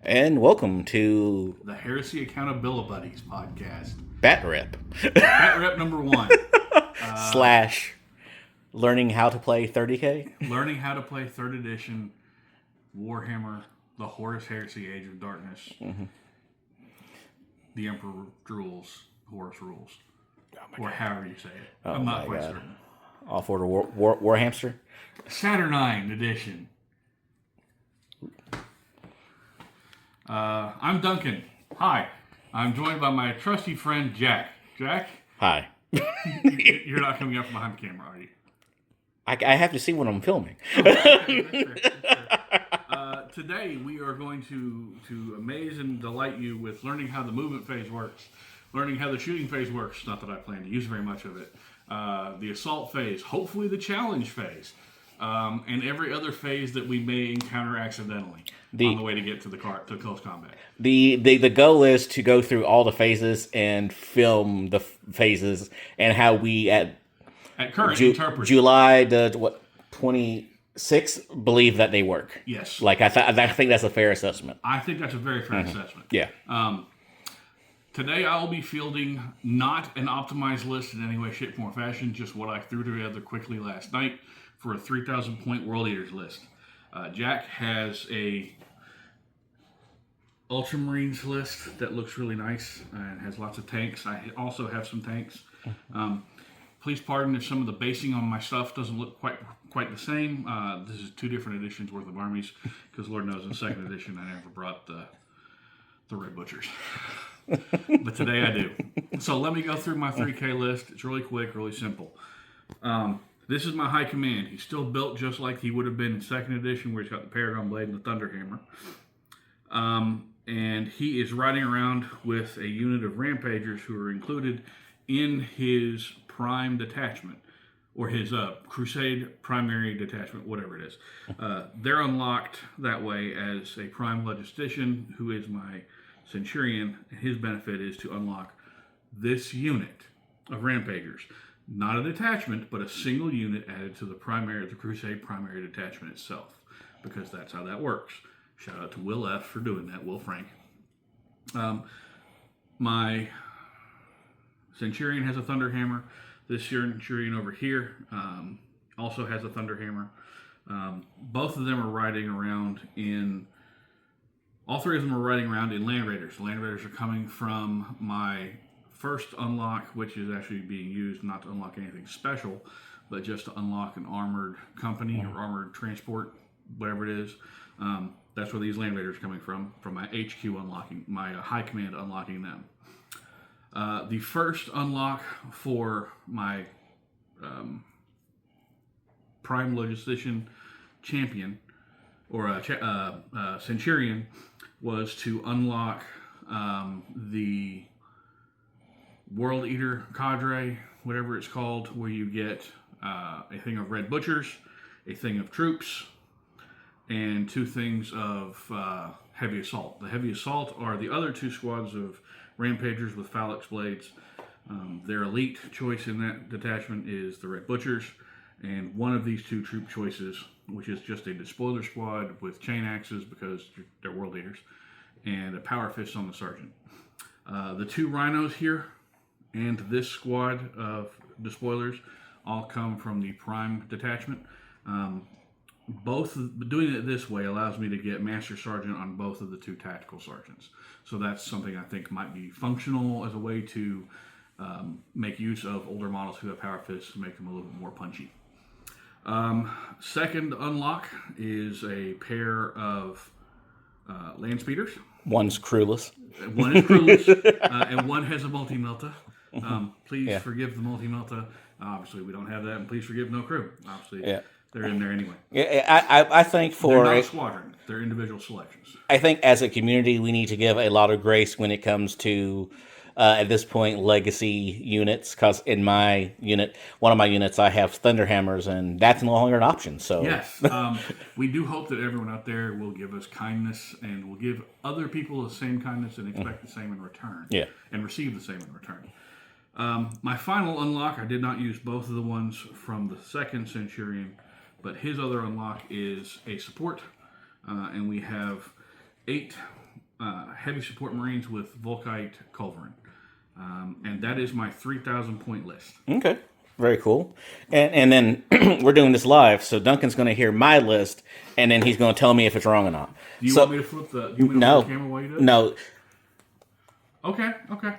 And welcome to the Heresy Accountability Buddies podcast. Bat Rep. Bat Rep number 1. Slash learning how to play 30K. Learning how to play 3rd edition Warhammer, the Horus Heresy Age of Darkness. Mm-hmm. The Emperor rules, Horus rules. Or however you say it. I'm not quite certain. All for the war hamster? Saturnine edition. I'm Duncan. Hi. I'm joined by my trusty friend, Jack. Jack? Hi. You're not coming up from behind the camera, are you? I have to see what I'm filming. Okay, that's fair. Today, we are going to amaze and delight you with learning how the movement phase works, learning how the shooting phase works, not that I plan to use very much of it, the assault phase, hopefully the challenge phase, and every other phase that we may encounter accidentally on the way to get to to close combat. The goal is to go through all the phases and film the phases and how we at current interpret July the 26th believe that they work. Yes, like I think that's a fair assessment. I think that's a very fair assessment. Yeah. Today I'll be fielding not an optimized list in any way, shape, form, or fashion, just what I threw together quickly last night for a 3,000 point World Eaters list. Jack has a Ultramarines list that looks really nice and has lots of tanks. I also have some tanks. Please pardon if some of the basing on my stuff doesn't look quite the same. This is 2 different editions worth of armies, because Lord knows in 2nd edition I never brought the Red Butchers. But today I do. So let me go through my 3K list. It's really quick, really simple. This is my high command. He's still built just like he would have been in 2nd edition, where he's got the Paragon Blade and the Thunder Hammer. And he is riding around with a unit of Rampagers who are included in his Prime detachment, or his Crusade Primary detachment, whatever it is. They're unlocked that way as a Prime Logistician, who is my Centurion. His benefit is to unlock this unit of Rampagers. Not a detachment, but a single unit added to the Crusade Primary detachment itself, because that's how that works. Shout out to Will F. for doing that, Will Frank. My Centurion has a Thunder Hammer. This Centurion over here also has a Thunder Hammer. Both of them are riding around all 3 of them are riding around in Land Raiders. The Land Raiders are coming from my first unlock, which is actually being used not to unlock anything special, but just to unlock an armored company or armored transport, whatever it is. That's where these Land Raiders are coming from my HQ unlocking, my high command unlocking them. The first unlock for my Prime Logistician Champion, or Centurion, was to unlock the World Eater Cadre, whatever it's called, where you get a thing of Red Butchers, a thing of troops, and 2 things of Heavy Assault. The Heavy Assault are the other 2 squads of Rampagers with Phalanx Blades. Their elite choice in that detachment is the Red Butchers, and one of these 2 troop choices, which is just a Despoiler squad with chain axes, because they're World Eaters, and a Power Fist on the Sergeant. The 2 Rhinos here and this squad of Despoilers all come from the Prime detachment. Doing it this way allows me to get Master Sergeant on both of the 2 tactical sergeants. So that's something I think might be functional as a way to make use of older models who have Power Fists to make them a little bit more punchy. Second unlock is a pair of Land Speeders. One's crewless. One is crewless, and one has a multi-melta. Please forgive the multi-melta. Obviously, we don't have that, and please forgive no crew. Obviously, they're in there anyway. I think they're not a squadron; they're individual selections. I think as a community, we need to give a lot of grace when it comes to, at this point, legacy units. Because in my unit, one of my units, I have Thunder Hammers, and that's no longer an option. So yes, we do hope that everyone out there will give us kindness, and will give other people the same kindness and expect the same in return. Yeah, and receive the same in return. My final unlock, I did not use both of the ones from the 2nd Centurion, but his other unlock is a support, and we have 8 heavy support Marines with Volkite Culverin. And that is my 3,000 point list. Okay. Very cool. And then we're doing this live, so Duncan's going to hear my list, and then he's going to tell me if it's wrong or not. Do you want me to flip the camera while you do it? No. Okay.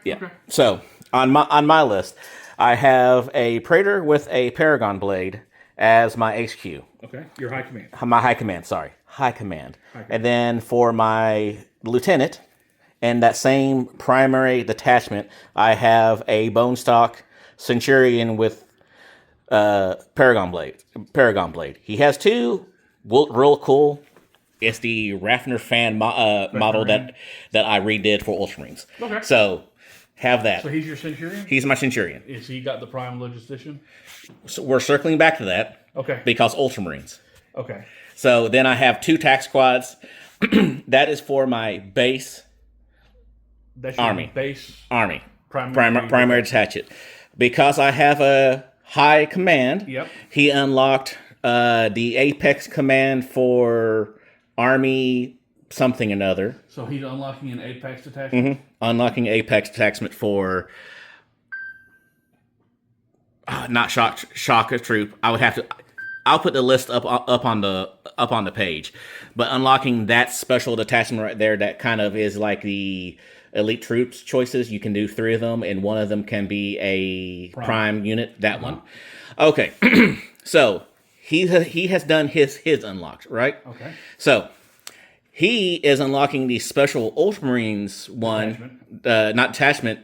Yeah. Okay. So on my list, I have a Praetor with a Paragon blade as my HQ. Okay. Your high command. My high command. Sorry, high command. And then for my lieutenant, and that same primary detachment, I have a bone stock Centurion with Paragon blade. He has two real cool. It's the Raffner fan model that I redid for Ultramarines. Okay. So have that. So he's your Centurion? He's my Centurion. Is he got the prime logistician? So we're circling back to that. Okay. Because Ultramarines. Okay. So then I have two tac squads. That is for my base. That's your army. Base Army. primary detachment. Because I have a high command, Yep. he unlocked the Apex command for Army something another. So he's unlocking an Apex detachment? Unlocking Apex detachment for not shock troop. I'll put the list up on the page. But unlocking that special detachment right there, that kind of is like the elite troops choices. You can do 3 of them, and one of them can be a prime unit. That one. Okay. So he has done his unlocks, right? Okay. So he is unlocking the special Ultramarines one, not detachment.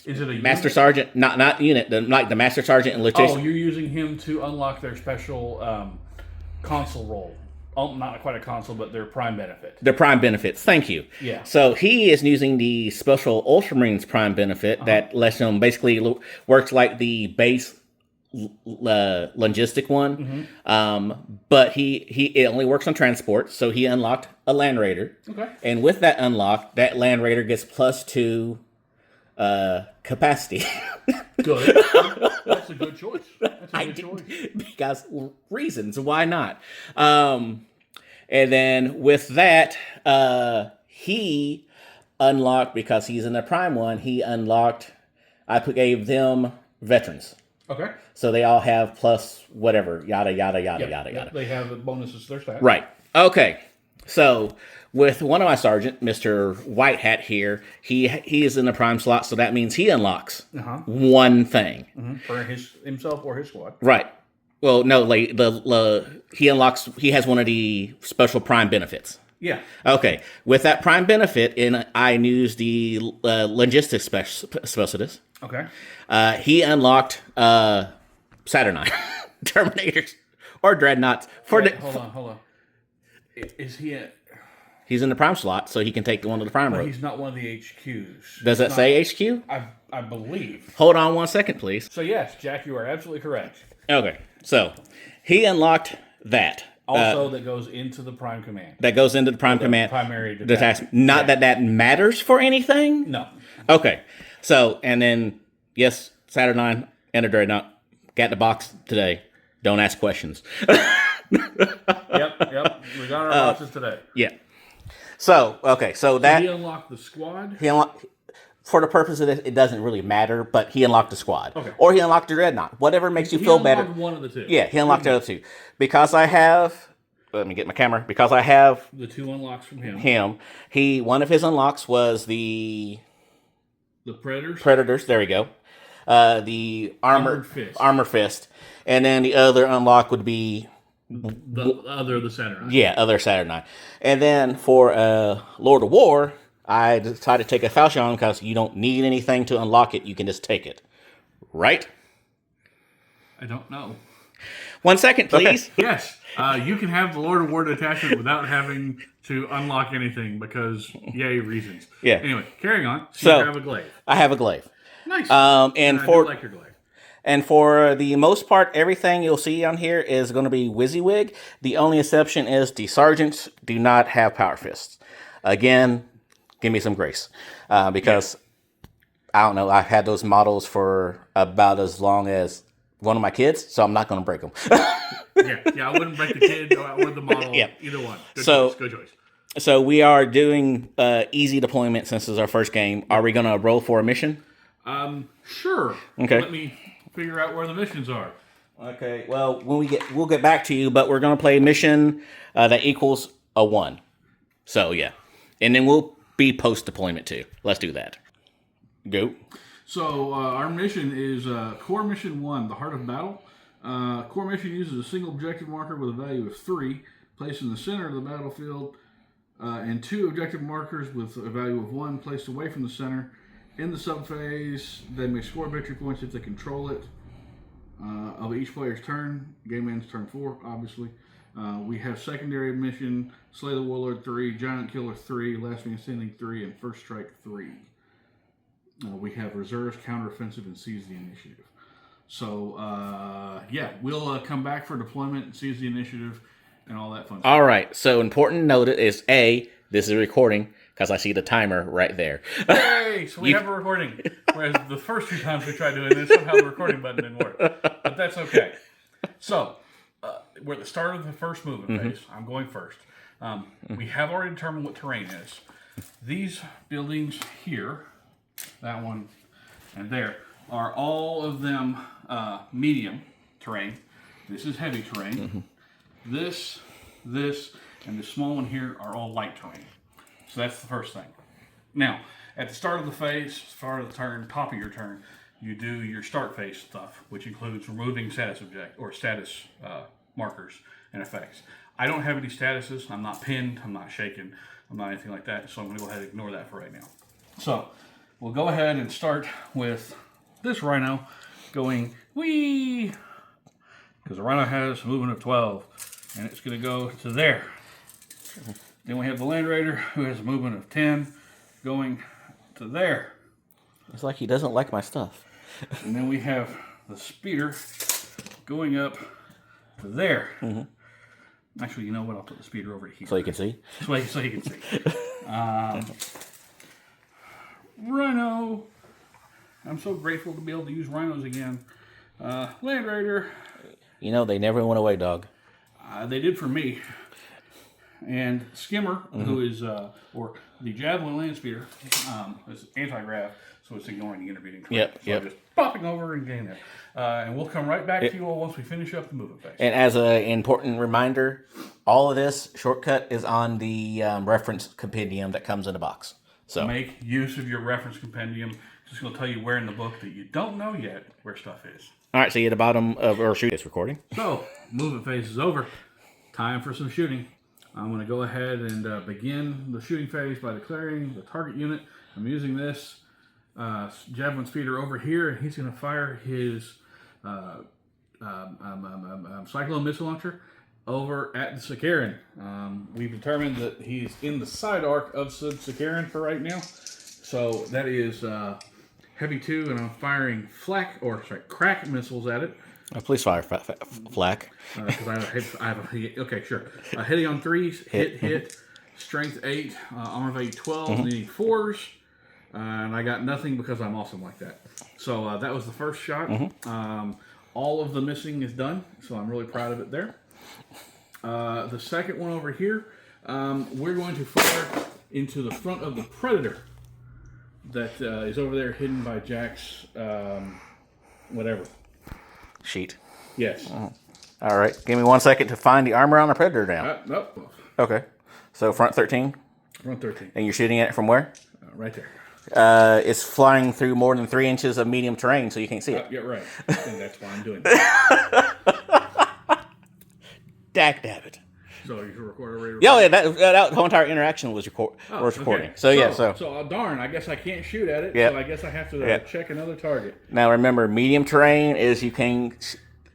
Is it a Master unit? Sergeant, not unit, like the Master Sergeant and Lieutenant. Oh, you're using him to unlock their special console role. Oh, not quite a console, but their prime benefit. Their prime benefits. Thank you. Yeah. So he is using the special Ultramarines prime benefit that lets him basically works like the base logistic one. But it only works on transport, so he unlocked a Land Raider. Okay. And with that unlock, that Land Raider gets +2 capacity. Good. That's a good choice. Because reasons, why not? And then with that, he unlocked, because he's in the prime one, gave them veterans. Okay. So they all have plus whatever, yada, yada, yada, yada. They have bonuses to their stats. Right. Okay. So with one of my sergeant, Mr. White Hat here, he is in the prime slot, so that means he unlocks one thing. For himself or his squad. Right. Well, no, he has one of the special prime benefits. Yeah. Okay. With that prime benefit, and I use the logistics specialist. Okay. He unlocked Saturnine Terminators or Dreadnoughts Hold on. Is he He's in the prime slot, so he can take one of the prime rows. He's not one of the HQs. Does that say HQ? I believe. Hold on 1 second, please. So yes, Jack, you are absolutely correct. Okay. So he unlocked that. Also, that goes into the prime command. That goes into the prime command. Primary detachment. Not that matters for anything? No. Okay. So, and then, yes, Saturnine and a Dreadnought. Got the box today. Don't ask questions. Yep. We got our boxes today. Yeah. So, okay. So that... he unlocked the squad? For the purpose of this, it doesn't really matter, but he unlocked the squad. Okay. Or he unlocked the Dreadnought. Whatever makes you feel better. One of the two. Yeah, he unlocked the other two. Because I have... Let me get my camera. Because I have... the 2 unlocks from him. One of his unlocks was the... the Predators? Predators, there we go. The Armored Fist. And then the other unlock would be... the Saturnine. Yeah, other Saturnine. And then for Lord of War, I decided to take a Falchion because you don't need anything to unlock it. You can just take it. Right? I don't know. 1 second, please. Okay. Yes. You can have the Lord of War detachment without having to unlock anything because, yay, reasons. Yeah. Anyway, carrying on. So you have a glaive. I have a glaive. Nice. And I do like your glaive. And for the most part, everything you'll see on here is going to be WYSIWYG. The only exception is the sergeants do not have power fists. Again, give me some grace. Because, I don't know, I've had those models for about as long as one of my kids, so I'm not going to break them. Yeah, I wouldn't break the kid or the model. Yeah. Either one. Good choice. So we are doing easy deployment since it's our first game. Are we going to roll for a mission? Sure. Okay. Let me figure out where the missions are. Okay. Well, we'll get back to you, but we're going to play a mission that equals a 1. So yeah, and then we'll be post deployment too. Let's do that. Go. So our mission is Core Mission 1, the Heart of Battle. Core Mission uses a single objective marker with a value of 3, placed in the center of the battlefield, and 2 objective markers with a value of 1, placed away from the center. In the subphase, they may score victory points if they control it of each player's turn. Game ends turn 4, obviously. We have secondary mission, Slay the Warlord 3, Giant Killer 3, Last Man Standing 3, and First Strike 3. We have reserves, counteroffensive, and seize the initiative. So, we'll come back for deployment, seize the initiative, and all that fun stuff. All right. So important note is this is a recording because I see the timer right there. Hey, so we have a recording. Whereas the first 2 times we tried doing this, somehow the recording button didn't work. But that's okay. So, we're at the start of the first movement phase. I'm going first. We have already determined what terrain is. These buildings here, that one and there, are all of them medium terrain. This is heavy terrain. This, and the small one here are all light terrain. So that's the first thing. Now, at the start of the phase, start of the turn, top of your turn, you do your start phase stuff, which includes removing status markers and effects. I don't have any statuses. I'm not pinned. I'm not shaken. I'm not anything like that. So I'm going to go ahead and ignore that for right now. So we'll go ahead and start with this rhino going whee, because the rhino has a movement of 12, and it's going to go to there. Then we have the Land Raider, who has a movement of 10, going to there. It's like he doesn't like my stuff. And then we have the Speeder going up to there. Actually, you know what? I'll put the Speeder over here. So you can see? So you can see. Rhino. I'm so grateful to be able to use rhinos again. Land Raider. You know, they never went away, dog. They did for me. And Skimmer, who is, or the Javelin Land Speeder, is anti-grav, so it's ignoring the intervening terrain. So I'm just popping over and getting there. And we'll come right back to you all once we finish up the movement phase. And as an important reminder, all of this shortcut is on the reference compendium that comes in a box. So make use of your reference compendium. It's just going to tell you where in the book that you don't know yet where stuff is. All right, so you at the bottom of our shoot this recording. So, movement phase is over. Time for some shooting. I'm going to go ahead and begin the shooting phase by declaring the target unit. I'm using this Javelin Speeder over here, and he's going to fire his Cyclone missile launcher over at the Sakaran. We've determined that he's in the side arc of Sakaran for right now. So that is Heavy 2, and I'm firing crack missiles at it. Please fire flak. Because I have a okay, sure. Hitting on 3s, hit, strength 8, armor value 12, needing 4s, and I got nothing because I'm awesome like that. So that was the first shot. All of the missing is done, so I'm really proud of it there. The second one over here, we're going to fire into the front of the Predator that is over there hidden by Jack's whatever. Sheet. Yes. All right. Give me 1 second to find the armor on the Predator now. Nope. Okay. So front 13. Front 13. And you're shooting at it from where? Right there. It's flying through more than 3 inches of medium terrain, so you can't see it. Yeah, right. And that's why I'm doing that. Dabbit. So you record already? Yeah, that whole entire interaction was recording. Okay. So darn, I guess I can't shoot at it. So I guess I have to check another target. Now remember, medium terrain is you can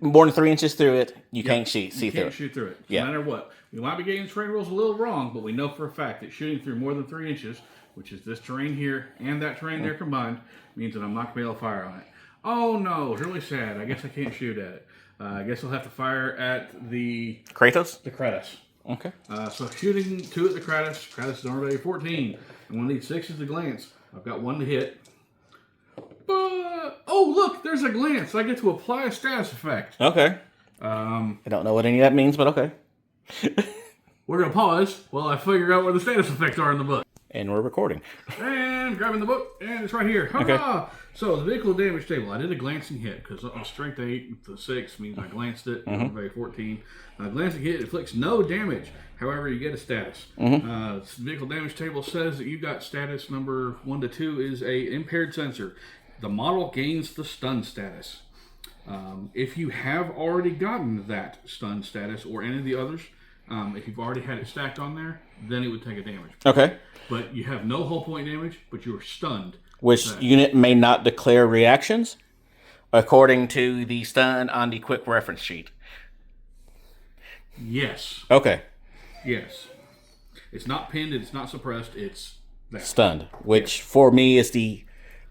more than 3 inches through it. You can't see through it. You can't shoot through it. No matter what. We might be getting the terrain rules a little wrong, but we know for a fact that shooting through more than 3 inches, which is this terrain here and that terrain there combined, means that I'm not going to be able to fire on it. Oh no, really sad. I guess I can't shoot at it. I guess I'll have to fire at the Kratos. The Kratos. Okay. So shooting 2 at the Kratos. Kratos is armor value 14. And one of these 6 is the glance. I've got 1 to hit. Oh Oh, look, there's a glance. I get to apply a status effect. Okay. I don't know what any of that means, but okay. We're going to pause while I figure out where the status effects are in the book. And we're recording. And grabbing the book, and it's right here. Hurrah! Okay. So the vehicle damage table, I did a glancing hit because strength 8 to 6 means I glanced it. Very 14. Glancing hit inflicts no damage. However, you get a status. Vehicle damage table says that you got status number 1 to 2 is a impaired sensor. The model gains the stun status. If you have already gotten that stun status or any of the others, if you've already had it stacked on there, then it would take a damage. Okay. But you have no hull point damage, but you are stunned. Which unit may not declare reactions, according to the stun on the quick reference sheet. Yes. Okay. Yes. It's not pinned, it's not suppressed, it's that. Stunned, which for me is the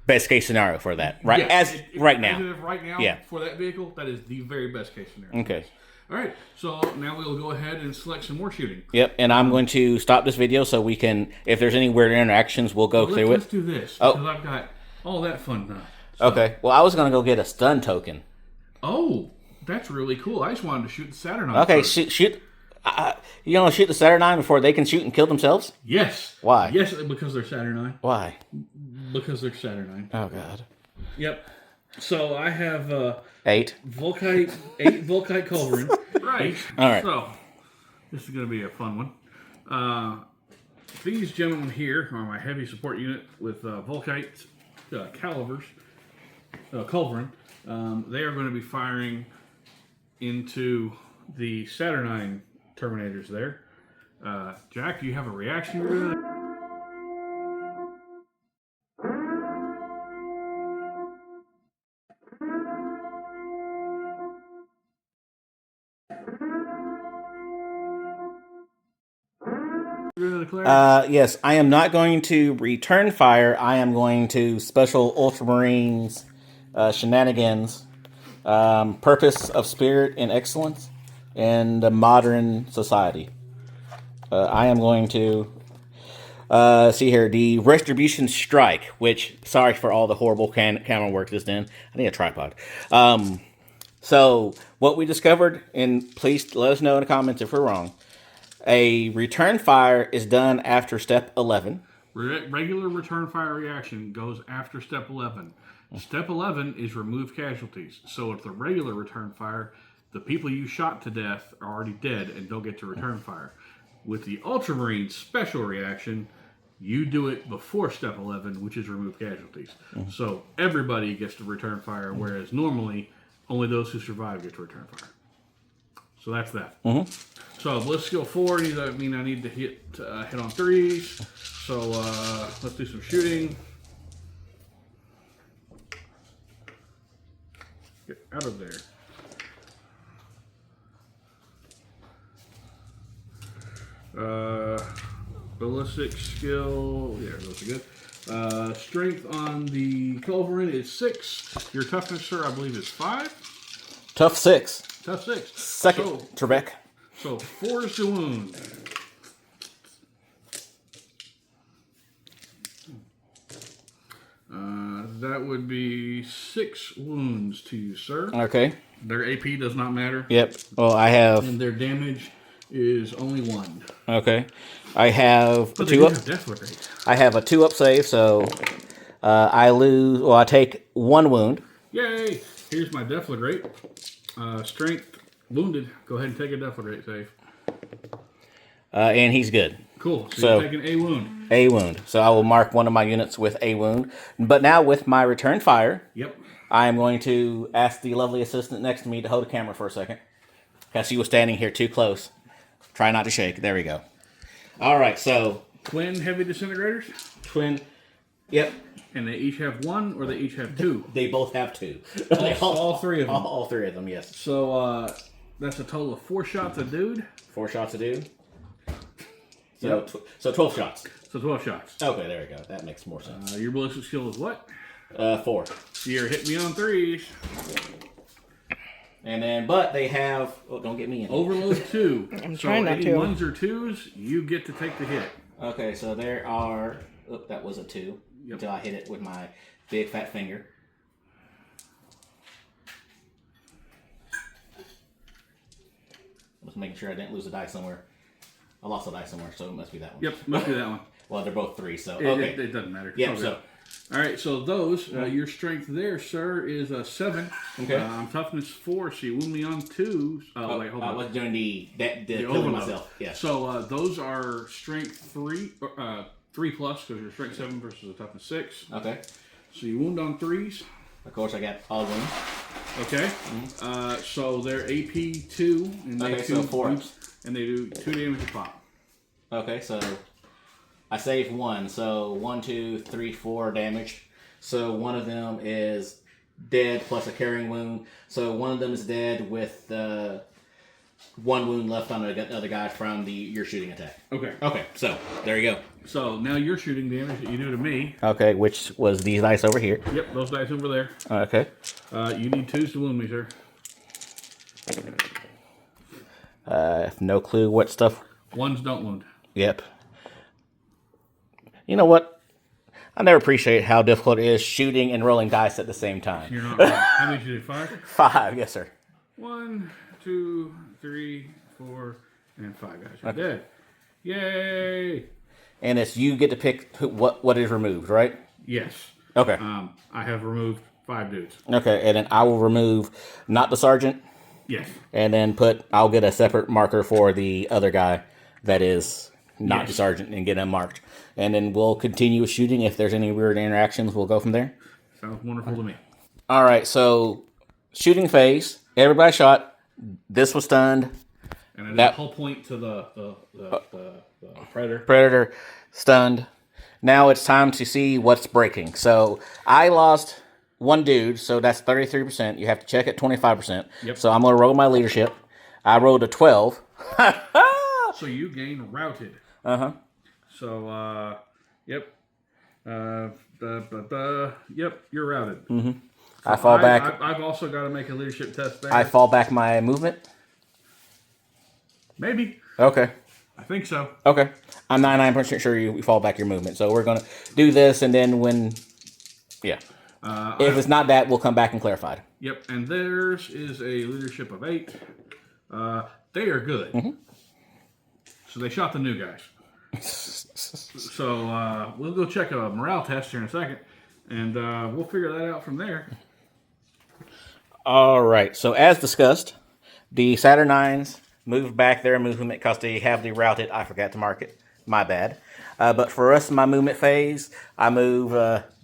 best case scenario for that. Right Yeah, right now. Right now, Yeah. for that vehicle, that is the very best case scenario. Okay. All right, so now we'll go ahead and select some more shooting. Yep, and I'm going to stop this video so we can, if there's any weird interactions, we'll go through Let's it. do this, because I've got all that fun done. So, Okay, well, I was going to go get a stun token. oh, that's really cool. I just wanted to shoot the Saturn. Okay, shoot. You don't shoot the Saturnine before they can shoot and kill themselves? Yes. Why? Yes, because they're Saturnine. Why? Because they're Saturnine. Oh, God. Yep. So I have 8 Volkite culverin. Right. All right. So this is going to be a fun one. These gentlemen here are my heavy support unit with Volkite calibers, culverin. They are going to be firing into the Saturnine Terminators there. Jack, do you have a reaction to that? Yes, I am not going to return fire. I am going to special Ultramarines shenanigans, purpose of spirit and excellence in the modern society. I am going to see here the retribution strike, which sorry for all the horrible camera work this did. I need a tripod. So what we discovered, and please let us know in the comments if we're wrong. A return fire is done after step 11. Regular return fire reaction goes after step 11. Step 11 is remove casualties. So if the regular return fire, the people you shot to death are already dead and don't get to return fire. With the Ultramarine special reaction, you do it before step 11, which is remove casualties. So everybody gets to return fire, whereas normally only those who survive get to return fire. So that's that. So bliss skill 4, I need to hit on 3s. So let's do some shooting. Get out of there. Ballistic skill, yeah, those are good. Strength on the culverin is 6. Your toughness, sir, I believe is 5. Tough 6. Tough 6. Second, Trebek. So 4 is the wound. That would be 6 wounds to you, sir. Okay. Their AP does not matter. Yep. Well, I have. And their damage is only 1. Okay. I have But 2 up. Death rate. I have a 2 up save, so I lose. Well, I take 1 wound. Yay! Here's my death rate. Strength wounded. Go ahead and take a death rate save. And he's good. Cool. So you're taking a wound. A wound. So I will mark one of my units with a wound. But now with my return fire, Yep. I am going to ask the lovely assistant next to me to hold the camera for a second. Because she was standing here too close. Try not to shake. There we go. All right, so. Twin heavy disintegrators? Twin. Yep. And they each have 1 or they each have 2? They both have 2. all 3 of them. All 3 of them, yes. So that's a total of 4 shots a dude. 4 shots a dude. So, Yep. So 12 shots. So 12 shots. Okay, there we go. That makes more sense. Your ballistic skill is what? 4. You're hitting me on 3s. And then, but they have. Oh, don't get me in. Overload 2. I'm trying not any to. 1s or 2s, you get to take the hit. Okay, so there are. Oh, that was a 2. Yep. Until I hit it with my big fat finger. Just making sure I didn't lose a die somewhere. I lost a die somewhere, so it must be that one. Yep, must be that one. Well, they're both 3, so okay. It doesn't matter. Yeah, so. All right, so those, your strength there, sir, is a 7. Okay. Toughness 4, so you wound me on 2. Oh, wait, hold on. I was doing the killing overload. myself. Yeah. So those are strength 3 plus, because you're strength 7 versus a toughness 6. Okay. So you wound on 3s. Of course, I got all wounds. Okay. So they're AP 2, and they so 4. And they do 2 damage a pop. Okay, so I saved 1. So 1, 2, 3, 4 damage. So one of them is dead plus a carrying wound. So one of them is dead with 1 wound left on another guy from your shooting attack. Okay. Okay, so there you go. So now your shooting damage that you do to me. Okay, which was these dice over here. Yep, those dice over there. Okay. You need 2s to wound me, sir. No clue what stuff. 1s don't wound. Yep. You know what? I never appreciate how difficult it is shooting and rolling dice at the same time. You're not wrong. How many did you do? 5? 5, yes, sir. 1, 2, 3, 4, and 5 guys. You're dead. Yay! And it's you get to pick what is removed, right? Yes. Okay. I have removed 5 dudes. Okay, and then I will remove not the sergeant. Yes. And then I'll get a separate marker for the other guy that is not the sergeant and get him marked. And then we'll continue with shooting. If there's any weird interactions, we'll go from there. Sounds wonderful to me. All right, so shooting phase. Everybody shot. This was stunned. And that whole point to the predator. Predator stunned. Now it's time to see what's breaking. So I lost 1 dude, so that's 33%. You have to check at 25%. Yep. So I'm going to roll my leadership. I rolled a 12. So you gain routed. Uh-huh. So, yep. Yep, you're routed. Mm-hmm. So I fall back. I've also got to make a leadership test there. I fall back my movement. Maybe. Okay. I think so. Okay. I'm 99% sure you fall back your movement. So we're going to do this, and then when... Yeah. If it's not that, we'll come back and clarify. Yep, and theirs is a leadership of 8. They are good. Mm-hmm. So they shot the new guys. So we'll go check a morale test here in a second, and we'll figure that out from there. All right. So as discussed, the Saturnines moved back their movement because they have the routed. I forgot to mark it. My bad. But for us, my movement phase, I move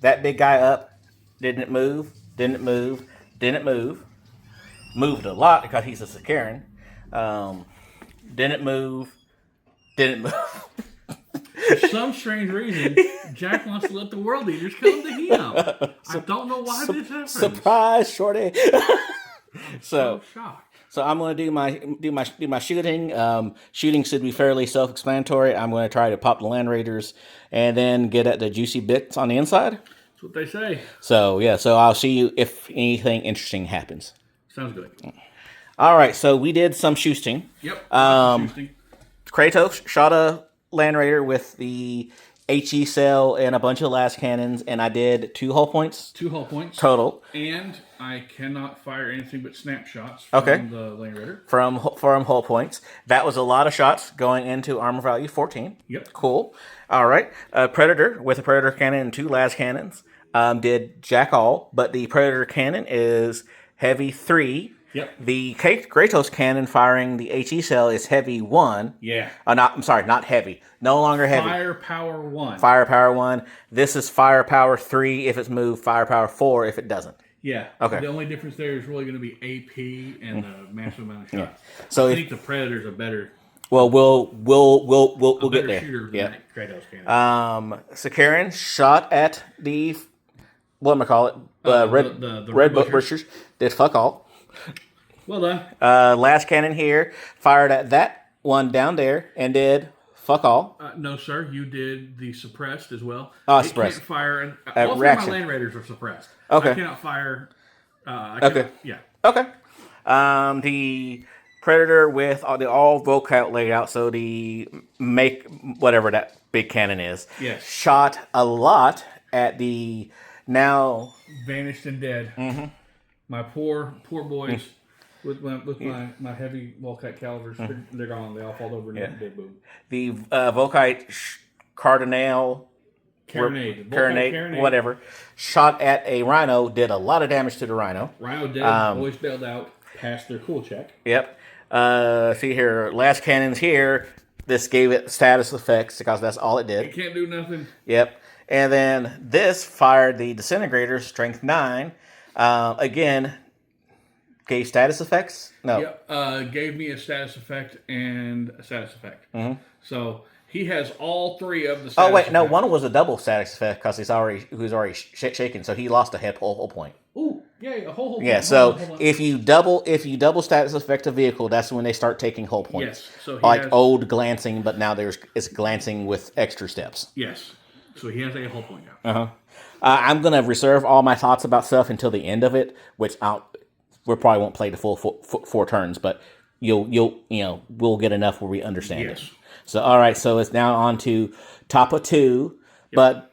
that big guy up. Didn't move. Didn't move. Didn't move. Moved a lot because he's a Sakaran. Didn't move. Didn't move. For some strange reason, Jack wants to let the world eaters come to him. I don't know why this happens. Surprise, Shorty. So shocked. So I'm going to do my shooting. Shooting should be fairly self-explanatory. I'm going to try to pop the Land Raiders and then get at the juicy bits on the inside. That's what they say. So yeah, so I'll see you if anything interesting happens. Sounds good. All right, so we did some shooting. Yep. Kratos shot a Land Raider with the HE cell and a bunch of las cannons, and I did 2 hull points. 2 hull points. Total. And I cannot fire anything but snapshots from the Land Raider. From hull points. That was a lot of shots going into armor value 14. Yep. Cool. All right. Predator with a Predator cannon and 2 las cannons did jack all, but the Predator cannon is heavy 3. Yep. The Kratos cannon firing the HE cell is heavy 1. Yeah. Not heavy. No longer heavy. Firepower 1. Firepower 1. This is firepower 3 if it's moved, firepower 4 if it doesn't. Yeah. Okay. The only difference there is really going to be AP and the massive amount of shots. Yeah. So I think the Predator's a better. Well, we'll get there. Shooter than that Kratos cannon. Sakaran shot at the the red butchers. Did fuck all. Well done. Last cannon here fired at that one down there and did fuck all. No, sir. You did the suppressed as well. Suppressed. Can't fire. All 3 reaction. of my Land Raiders are suppressed. Okay. I cannot fire. Okay. Yeah. Okay. The Predator with all vocal laid out, so the whatever that big cannon is. Yes. Shot a lot at the now vanished and dead. Mm-hmm. My poor boys. With my heavy Volkite calibers, they're gone. They all fall over and dead boom. The Volkite Cardinal Carronade, whatever, shot at a rhino, did a lot of damage to the rhino. Rhino dead, boys bailed out, passed their cool check. Yep. See here, last cannons here. This gave it status effects because that's all it did. It can't do nothing. Yep. And then this fired the disintegrator, strength 9. Again, gave status effects? No. Yep. Gave me a status effect and a status effect. Mm-hmm. So he has all 3 of the status wait, no, effects. one was a double status effect because he was already shaken, so he lost a whole point. Ooh, yeah, a whole yeah. point. So hold on. if you double status effect a vehicle, that's when they start taking whole points. Yes. So like old glancing, but now it's glancing with extra steps. Yes. So he has a whole point now. I'm gonna reserve all my thoughts about stuff until the end of it, which we probably won't play the full 4 turns, but we'll get enough where we understand it. So all right, so it's now on to top of 2. But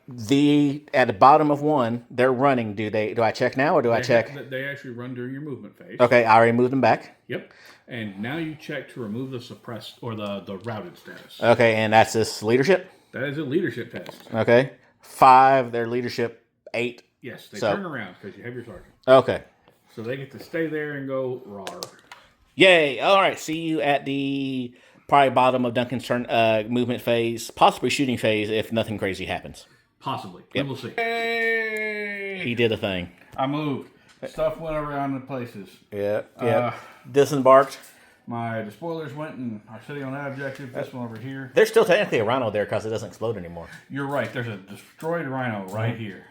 at the bottom of 1, they're running. Do I check now or do I check? They actually run during your movement phase. Okay, I already moved them back. Yep. And now you check to remove the suppressed or the routed status. Okay, and that's this leadership? That is a leadership test. Okay. 5, their leadership 8. Yes, they turn around because you have your target. Okay. So they get to stay there and go rawr. Yay. All right, see you at the probably bottom of Duncan's turn movement phase, possibly shooting phase if nothing crazy happens. Possibly. Yep. We'll see. Hey! He did a thing. I moved. Stuff went around in places. Yeah. Disembarked. My despoilers went and are sitting on that objective. This one over here. There's still technically a rhino there because it doesn't explode anymore. You're right. There's a destroyed rhino right here.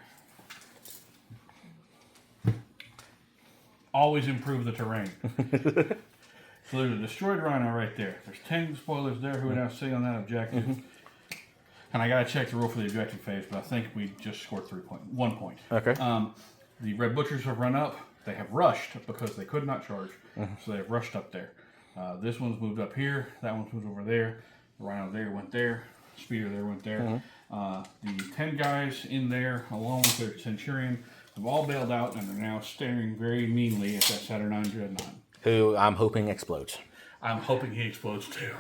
Always improve the terrain. So there's a destroyed rhino right there. There's 10 spoilers there who are now sitting on that objective. And I got to check the rule for the objective phase, but I think we just scored 1 point. Okay. The Red Butchers have run up. They have rushed because they could not charge. So they have rushed up there. This one's moved up here. That one's moved over there. The rhino there went there. Speeder there went there. The 10 guys in there, along with their Centurion, have all bailed out and are now staring very meanly at that Saturnine Dreadnought. Who I'm hoping explodes. I'm hoping he explodes too.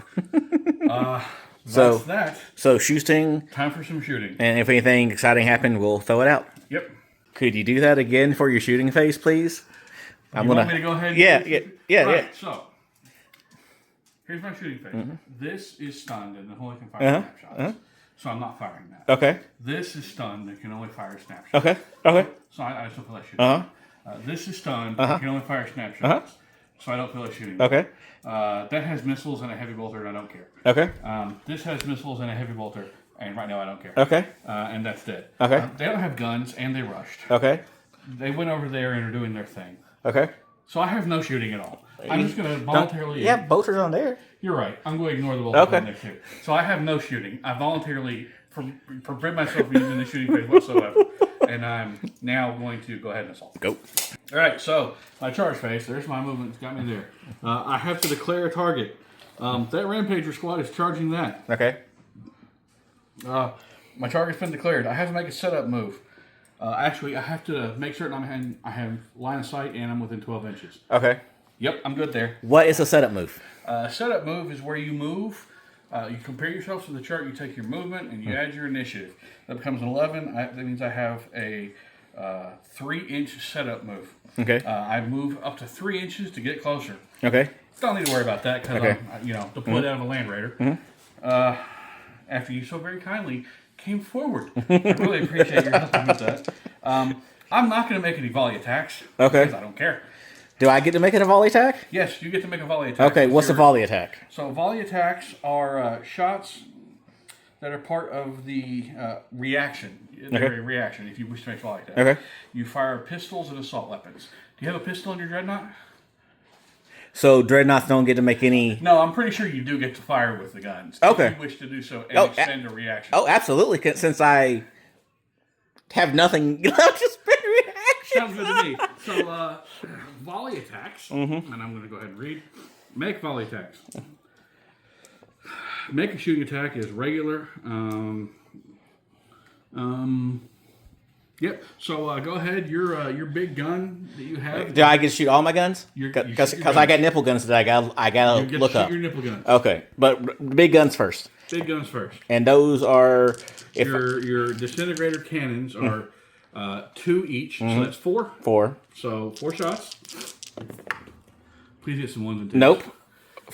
So That's that. So shooting. Time for some shooting. And if anything exciting happened, we'll throw it out. Yep. Could you do that again for your shooting phase, please? Want me to go ahead? Yeah. So, here's my shooting phase. This is stunned and only can fire snapshots. So I'm not firing that. Okay. This is stunned and can only fire snapshots. Okay. So I still feel like shooting. This is stunned and can only fire snapshots. So I don't feel like shooting. Okay. That has missiles and a heavy bolter, and I don't care. Okay. This has missiles and a heavy bolter, and right now I don't care. Okay. And that's dead. Okay. They don't have guns, and they rushed. Okay. They went over there and are doing their thing. Okay. So I have no shooting at all. I'm just going to voluntarily... Yeah, bolters on there. You're right. I'm going to ignore the bolters on there, too. So I have no shooting. I voluntarily prevent myself from using the shooting phase whatsoever. And I'm now going to go ahead and assault. Go. All right, so my charge phase. There's my movement. It's got me there. I have to declare a target. That Rampager squad is charging that. Okay. My target's been declared. I have to make a setup move. Actually, I have to make certain I have line of sight and I'm within 12 inches. Okay. Yep, I'm good there. What is a setup move? Setup move is where you move. You compare yourself to the chart. You take your movement and you add your initiative. That becomes an 11. That means I have a 3-inch setup move. Okay. I move up to 3 inches to get closer. Okay. Don't need to worry about that because I'm, deployed out of a Land Raider. After you so very kindly came forward. I really appreciate your help with that. I'm not going to make any volley attacks. Okay. Because I don't care. Do I get to make it a volley attack? Yes, you get to make a volley attack. Okay, what's a volley attack? So volley attacks are shots that are part of the reaction. They're a reaction if you wish to make volley attacks. Okay. You fire pistols and assault weapons. Do you have a pistol in your Dreadnought? So Dreadnoughts don't get to make any... No, I'm pretty sure you do get to fire with the guns. Okay. If you wish to do so and extend a reaction. Oh, absolutely, since I have nothing... just reaction. Sounds good to me. So, volley attacks, and I'm going to go ahead and read. Make volley attacks. Make a shooting attack is regular. Yep. So go ahead. Your big gun that you have. Do I get to shoot all my guns? Because I got nipple guns that I gotta You get look to shoot up. your nipple guns. Okay, but big guns first. Big guns first. And those are Your disintegrator cannons are 2 each, so that's 4. 4. So 4 shots. Please hit some 1s and 2s. Nope.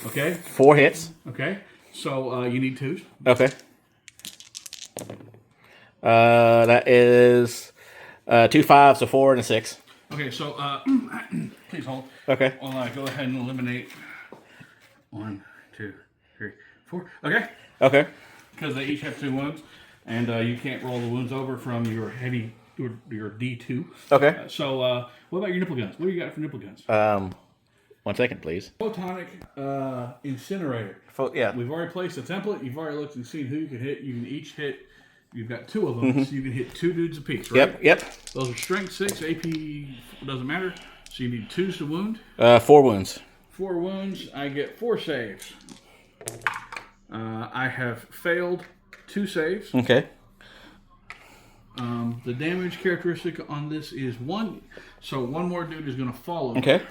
Okay. 4 hits. Okay. So you need 2s. Okay. That is 2 5s, a 4, and a 6. Okay. So please hold. Okay. I'll go ahead and eliminate 1, 2, 3, 4. Okay. Okay. Because they each have 2 wounds, and you can't roll the wounds over from your heavy your D2. Okay. So what about your nipple guns? What do you got for nipple guns? 1 second, please. Photonic incinerator. Yeah. We've already placed a template. You've already looked and seen who you can hit. You can each hit. You've got 2 of them, so you can hit 2 dudes apiece, right? Yep. Those are strength 6, AP doesn't matter. So you need 2s to wound. 4 wounds. 4 wounds. I get 4 saves. I have failed 2 saves. Okay. The damage characteristic on this is 1. So 1 more dude is going to follow. Okay.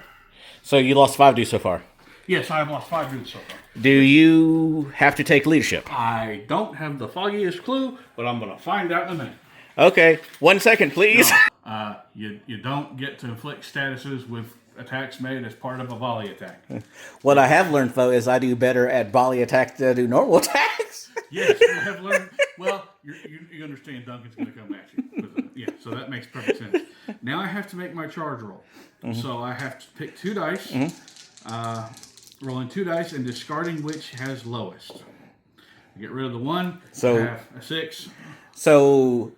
So you lost 5 dudes so far. Yes, I have lost 5 dudes so far. Do you have to take leadership? I don't have the foggiest clue, but I'm going to find out in a minute. Okay. 1 second, please. No, you don't get to inflict statuses with attacks made as part of a volley attack. What I have learned, though, is I do better at volley attacks than I do normal attacks. Yes, you have learned. Well, you understand Duncan's going to come at you. Yeah, so that makes perfect sense. Now I have to make my charge roll. So I have to pick 2 dice, rolling 2 dice and discarding which has lowest. I get rid of the 1. So I have a 6. So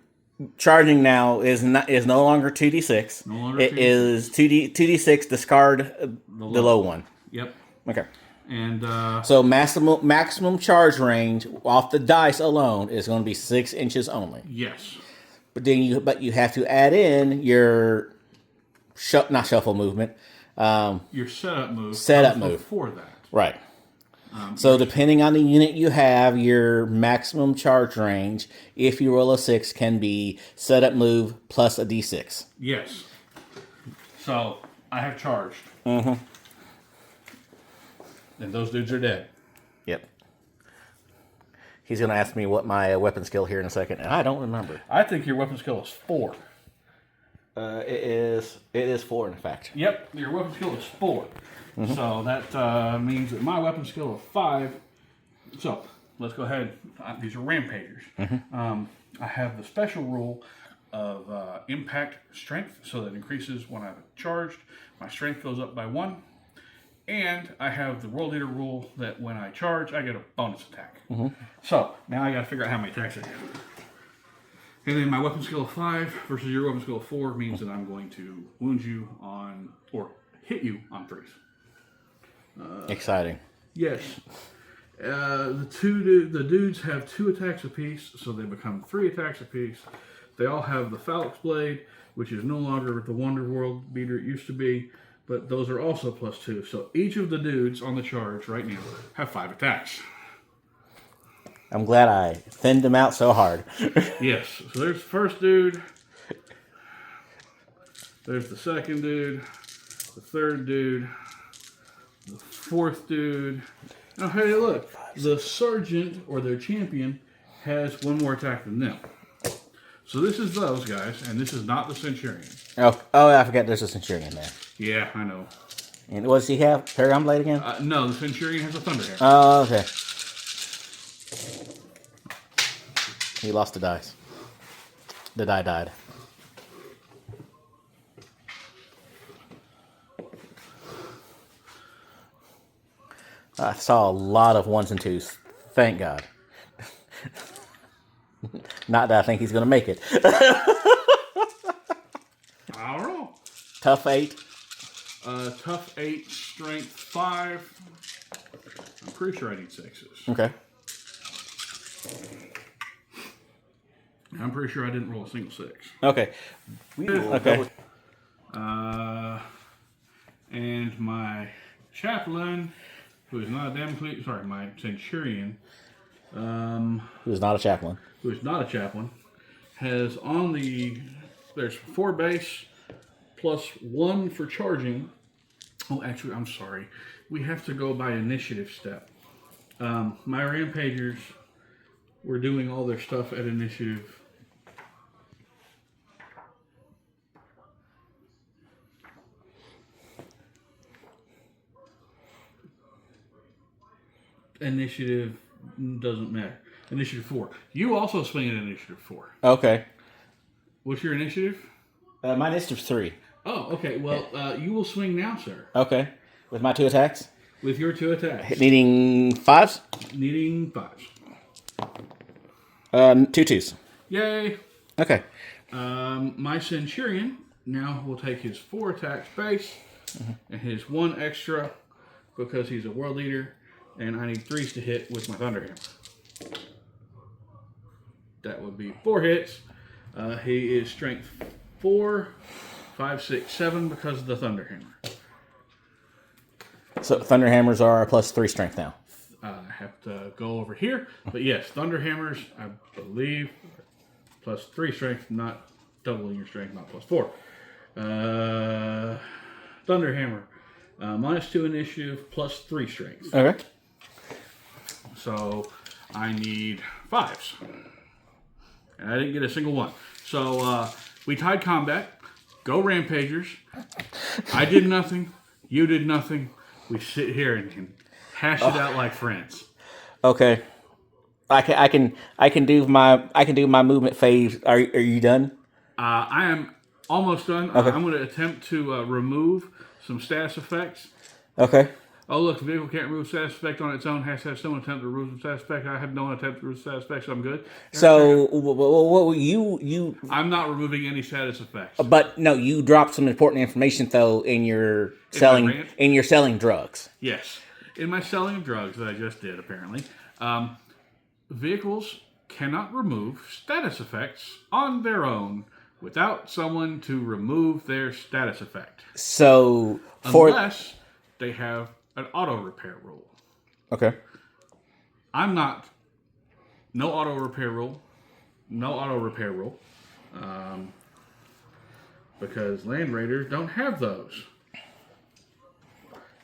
charging now is no longer 2d6. No longer it 2d6. is 2d6. Discard the low one. Yep. Okay. And So maximum charge range off the dice alone is going to be 6 inches only. yes. But then you have to add in your not shuffle movement. Your setup move. Setup move. Before that. Right. So depending on the unit you have, your maximum charge range, if you roll a 6, can be setup move plus a d6. Yes. So I have charged. Mm-hmm. And those dudes are dead. Yep. He's going to ask me what my weapon skill here in a second, and I don't remember. I think your weapon skill is 4. It is 4, in fact. Yep, your weapon skill is 4. Mm-hmm. So that means that my weapon skill is 5. So let's go ahead. These are rampagers. Mm-hmm. I have the special rule of impact strength, so that increases when I'm charged. My strength goes up by 1. And I have the world leader rule that when I charge, I get a bonus attack. Mm-hmm. So now I got to figure out how many attacks I have. And then my weapon skill of 5 versus your weapon skill of 4 means that I'm going to wound you on, or hit you on 3s. Exciting. Yes. The dudes have 2 attacks apiece, so they become 3 attacks apiece. They all have the Phalanx Blade, which is no longer the Wonder World beater it used to be, but those are also +2. So each of the dudes on the charge right now have 5 attacks. I'm glad I thinned them out so hard. Yes. So there's the first dude. There's the second dude. The third dude. The fourth dude. Oh, hey, look. The sergeant, or their champion, has 1 more attack than them. So this is those guys, and this is not the Centurion. Oh, I forgot there's a Centurion there. Yeah, I know. And what does he have? Paragon Blade again? No, the Centurion has a Thunderhammer. Oh, okay. He lost the dice. The die died. I saw a lot of 1s and 2s. Thank God. Not that I think he's going to make it. I don't know. Tough 8. Tough 8, strength 5. I'm pretty sure I need 6s. Okay. I'm pretty sure I didn't roll a single 6. Okay. Okay. And my chaplain, who is not a damn sorry, my centurion, Who's not a chaplain. who is not a chaplain, has on the there's 4 base plus 1 for charging. Oh, actually, I'm sorry. We have to go by initiative step. My Rampagers were doing all their stuff at initiative. Initiative doesn't matter. Initiative 4. You also swing at initiative 4. Okay. What's your initiative? My initiative 3. Oh, okay. Well, you will swing now, sir. Okay. With my 2 attacks? With your 2 attacks. Needing 5s? Needing 5s. 2 2s. Yay. Okay. My Centurion now will take his 4 attacks base and his 1 extra because he's a world leader, and I need 3s to hit with my Thunderhammer. That would be 4 hits. He is strength 4, 5, 6, 7 because of the Thunderhammer. So Thunderhammers are +3 strength now. I have to go over here, but yes, Thunderhammers, I believe, +3 strength, not doubling your strength, not +4. Thunderhammer, -2 initiative, +3 strength. Okay. So I need 5s. And I didn't get a single one. So we tied combat. Go Rampagers. I did nothing. You did nothing. We sit here and hash it out like friends. Okay. I can do my movement phase. Are you done? I am almost done. Okay. I'm going to attempt to remove some status effects. Okay. Oh, look, the vehicle can't remove status effect on its own. Has to have someone attempt to remove some status effect. I have no one attempt to remove status effect, so I'm good. So what you? I'm not removing any status effects. But no, you dropped some important information though in your selling drugs. Yes. In my selling of drugs that I just did, apparently, vehicles cannot remove status effects on their own without someone to remove their status effect. So unless they have an auto repair rule. Okay. I'm not. No auto repair rule. No auto repair rule. Because Land Raiders don't have those.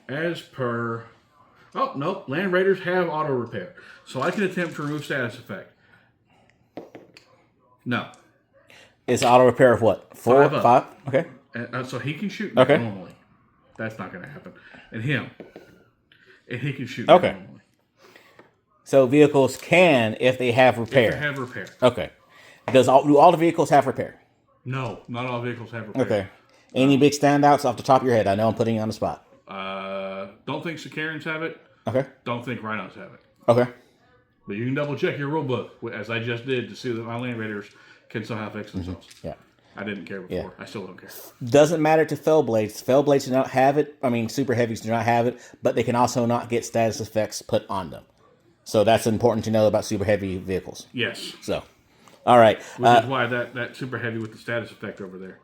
As per... Oh, no. Land Raiders have auto repair. So I can attempt to remove status effect. No. Is auto repair of what? 4, 5? Okay. So he can shoot me Okay. normally. That's not going to happen. And him. And he can shoot me Okay. normally. So vehicles can if they have repair. If they have repair. Okay. Do all the vehicles have repair? No, not all vehicles have repair. Okay. Any big standouts off the top of your head? I know I'm putting you on the spot. Don't think Sicarians have it. Okay. Don't think Rhinos have it. Okay. But you can double check your rule book, as I just did, to see that my Land Raiders can somehow fix themselves. Yeah. I didn't care before. I still don't care. Doesn't matter to Fellblades. Fellblades do not have it. I mean, Super Heavies do not have it, but they can also not get status effects put on them. So that's important to know about Super Heavy vehicles. Yes. So, all right. Which is why that Super Heavy with the status effect over there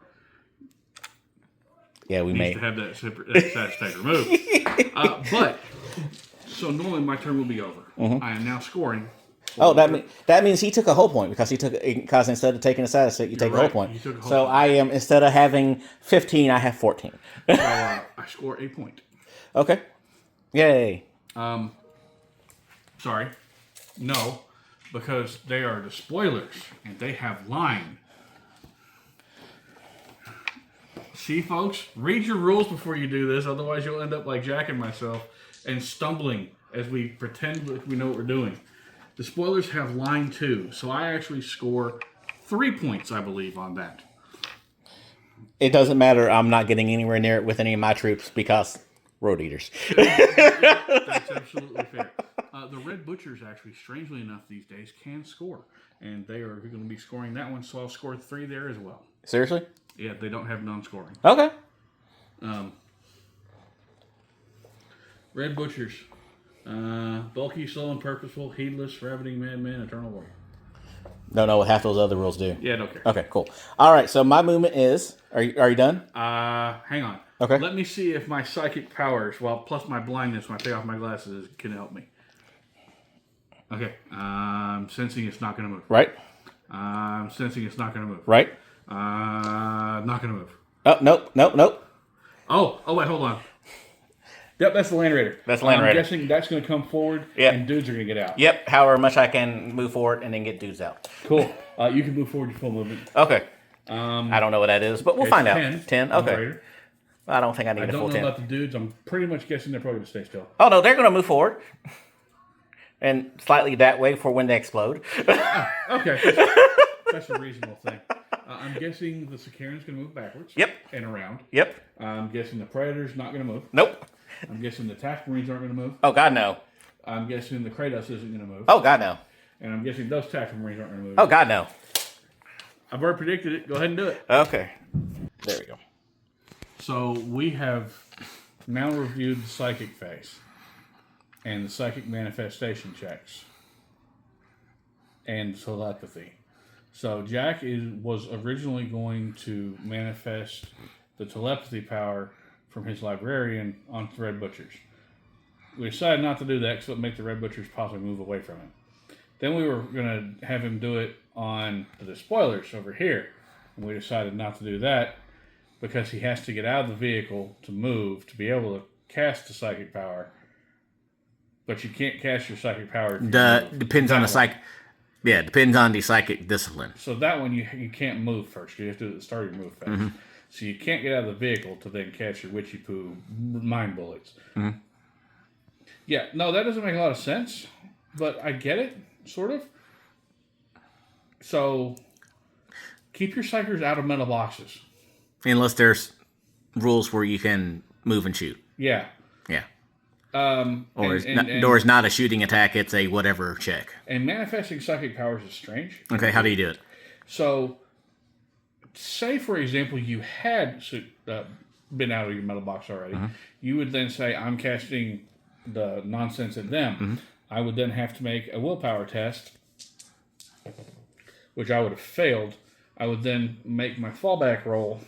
Yeah, we needs may to have that status effect removed. But, so normally my turn will be over. I am now scoring. Oh, that means he took a whole point because instead of taking a status effect, you take a whole point. took a whole So point. I am, instead of having 15, I have 14. So I score a point. Okay. Yay. Sorry. No, because they are the spoilers and they have line. See, folks, read your rules before you do this, otherwise you'll end up like Jack and myself and stumbling as we pretend like we know what we're doing. The spoilers have line 2, so I actually score 3 points, I believe, on that. It doesn't matter. I'm not getting anywhere near it with any of my troops because road eaters. That's absolutely fair. The Red Butchers, actually, strangely enough, these days can score. And they are going to be scoring that one, so I'll score 3 there as well. Seriously? Yeah, they don't have non-scoring. Okay. Red Butchers. Bulky, slow, and purposeful, heedless, ravening madman, eternal warrior. Don't know what half those other rules do. Yeah, don't care. Okay, cool. All right, so my movement is... Are you done? Hang on. Okay. Let me see if my psychic powers, plus my blindness when I take off my glasses, can help me. Okay. I'm sensing it's not going to move. Right? I'm sensing it's not going to move. Right? Not going to move. Oh, nope. Oh, wait, hold on. Yep, that's the Land Raider. That's the Land Raider. I'm guessing that's going to come forward, Yep. and dudes are going to get out. Yep, however much I can move forward and then get dudes out. Cool. You can move forward your full movement. Okay. I don't know what that is, but we'll find out. 10, okay. Raider. I don't think I need a full 10. I don't know about the dudes. I'm pretty much guessing they're probably going to stay still. Oh, no, they're going to move forward. And slightly that way for when they explode. Okay. That's a reasonable thing. I'm guessing the Sicarian's going to move backwards. Yep. And around. Yep. I'm guessing the Predator's not going to move. Nope. I'm guessing the Task Marines aren't going to move. Oh, God, no. I'm guessing the Kratos isn't going to move. Oh, God, no. And I'm guessing those Tactical Marines aren't going to move. Oh, God, no. I've already predicted it. Go ahead and do it. Okay. There we go. So we have now reviewed the psychic phase and the psychic manifestation checks and telepathy. So Jack was originally going to manifest the telepathy power from his librarian onto the Red Butchers. We decided not to do that because it would make the Red Butchers possibly move away from him. Then we were going to have him do it on the spoilers over here. And we decided not to do that because he has to get out of the vehicle to move to be able to cast the psychic power. But you can't cast your psychic power. Depends on the psychic. Yeah, depends on the psychic discipline. So that one you can't move first. You have to do it at the start of your move phase. Mm-hmm. So you can't get out of the vehicle to then cast your witchy poo mind bullets. Mm-hmm. Yeah, no, that doesn't make a lot of sense, but I get it, sort of. So keep your psychers out of metal boxes. Unless there's rules where you can move and shoot. Yeah. Yeah. Or it's not a shooting attack, it's a whatever check. And manifesting psychic powers is strange. Okay, how do you do it? So, say, for example, you had been out of your metal box already. Mm-hmm. You would then say, I'm casting the nonsense at them. Mm-hmm. I would then have to make a willpower test, which I would have failed. I would then make my fallback roll,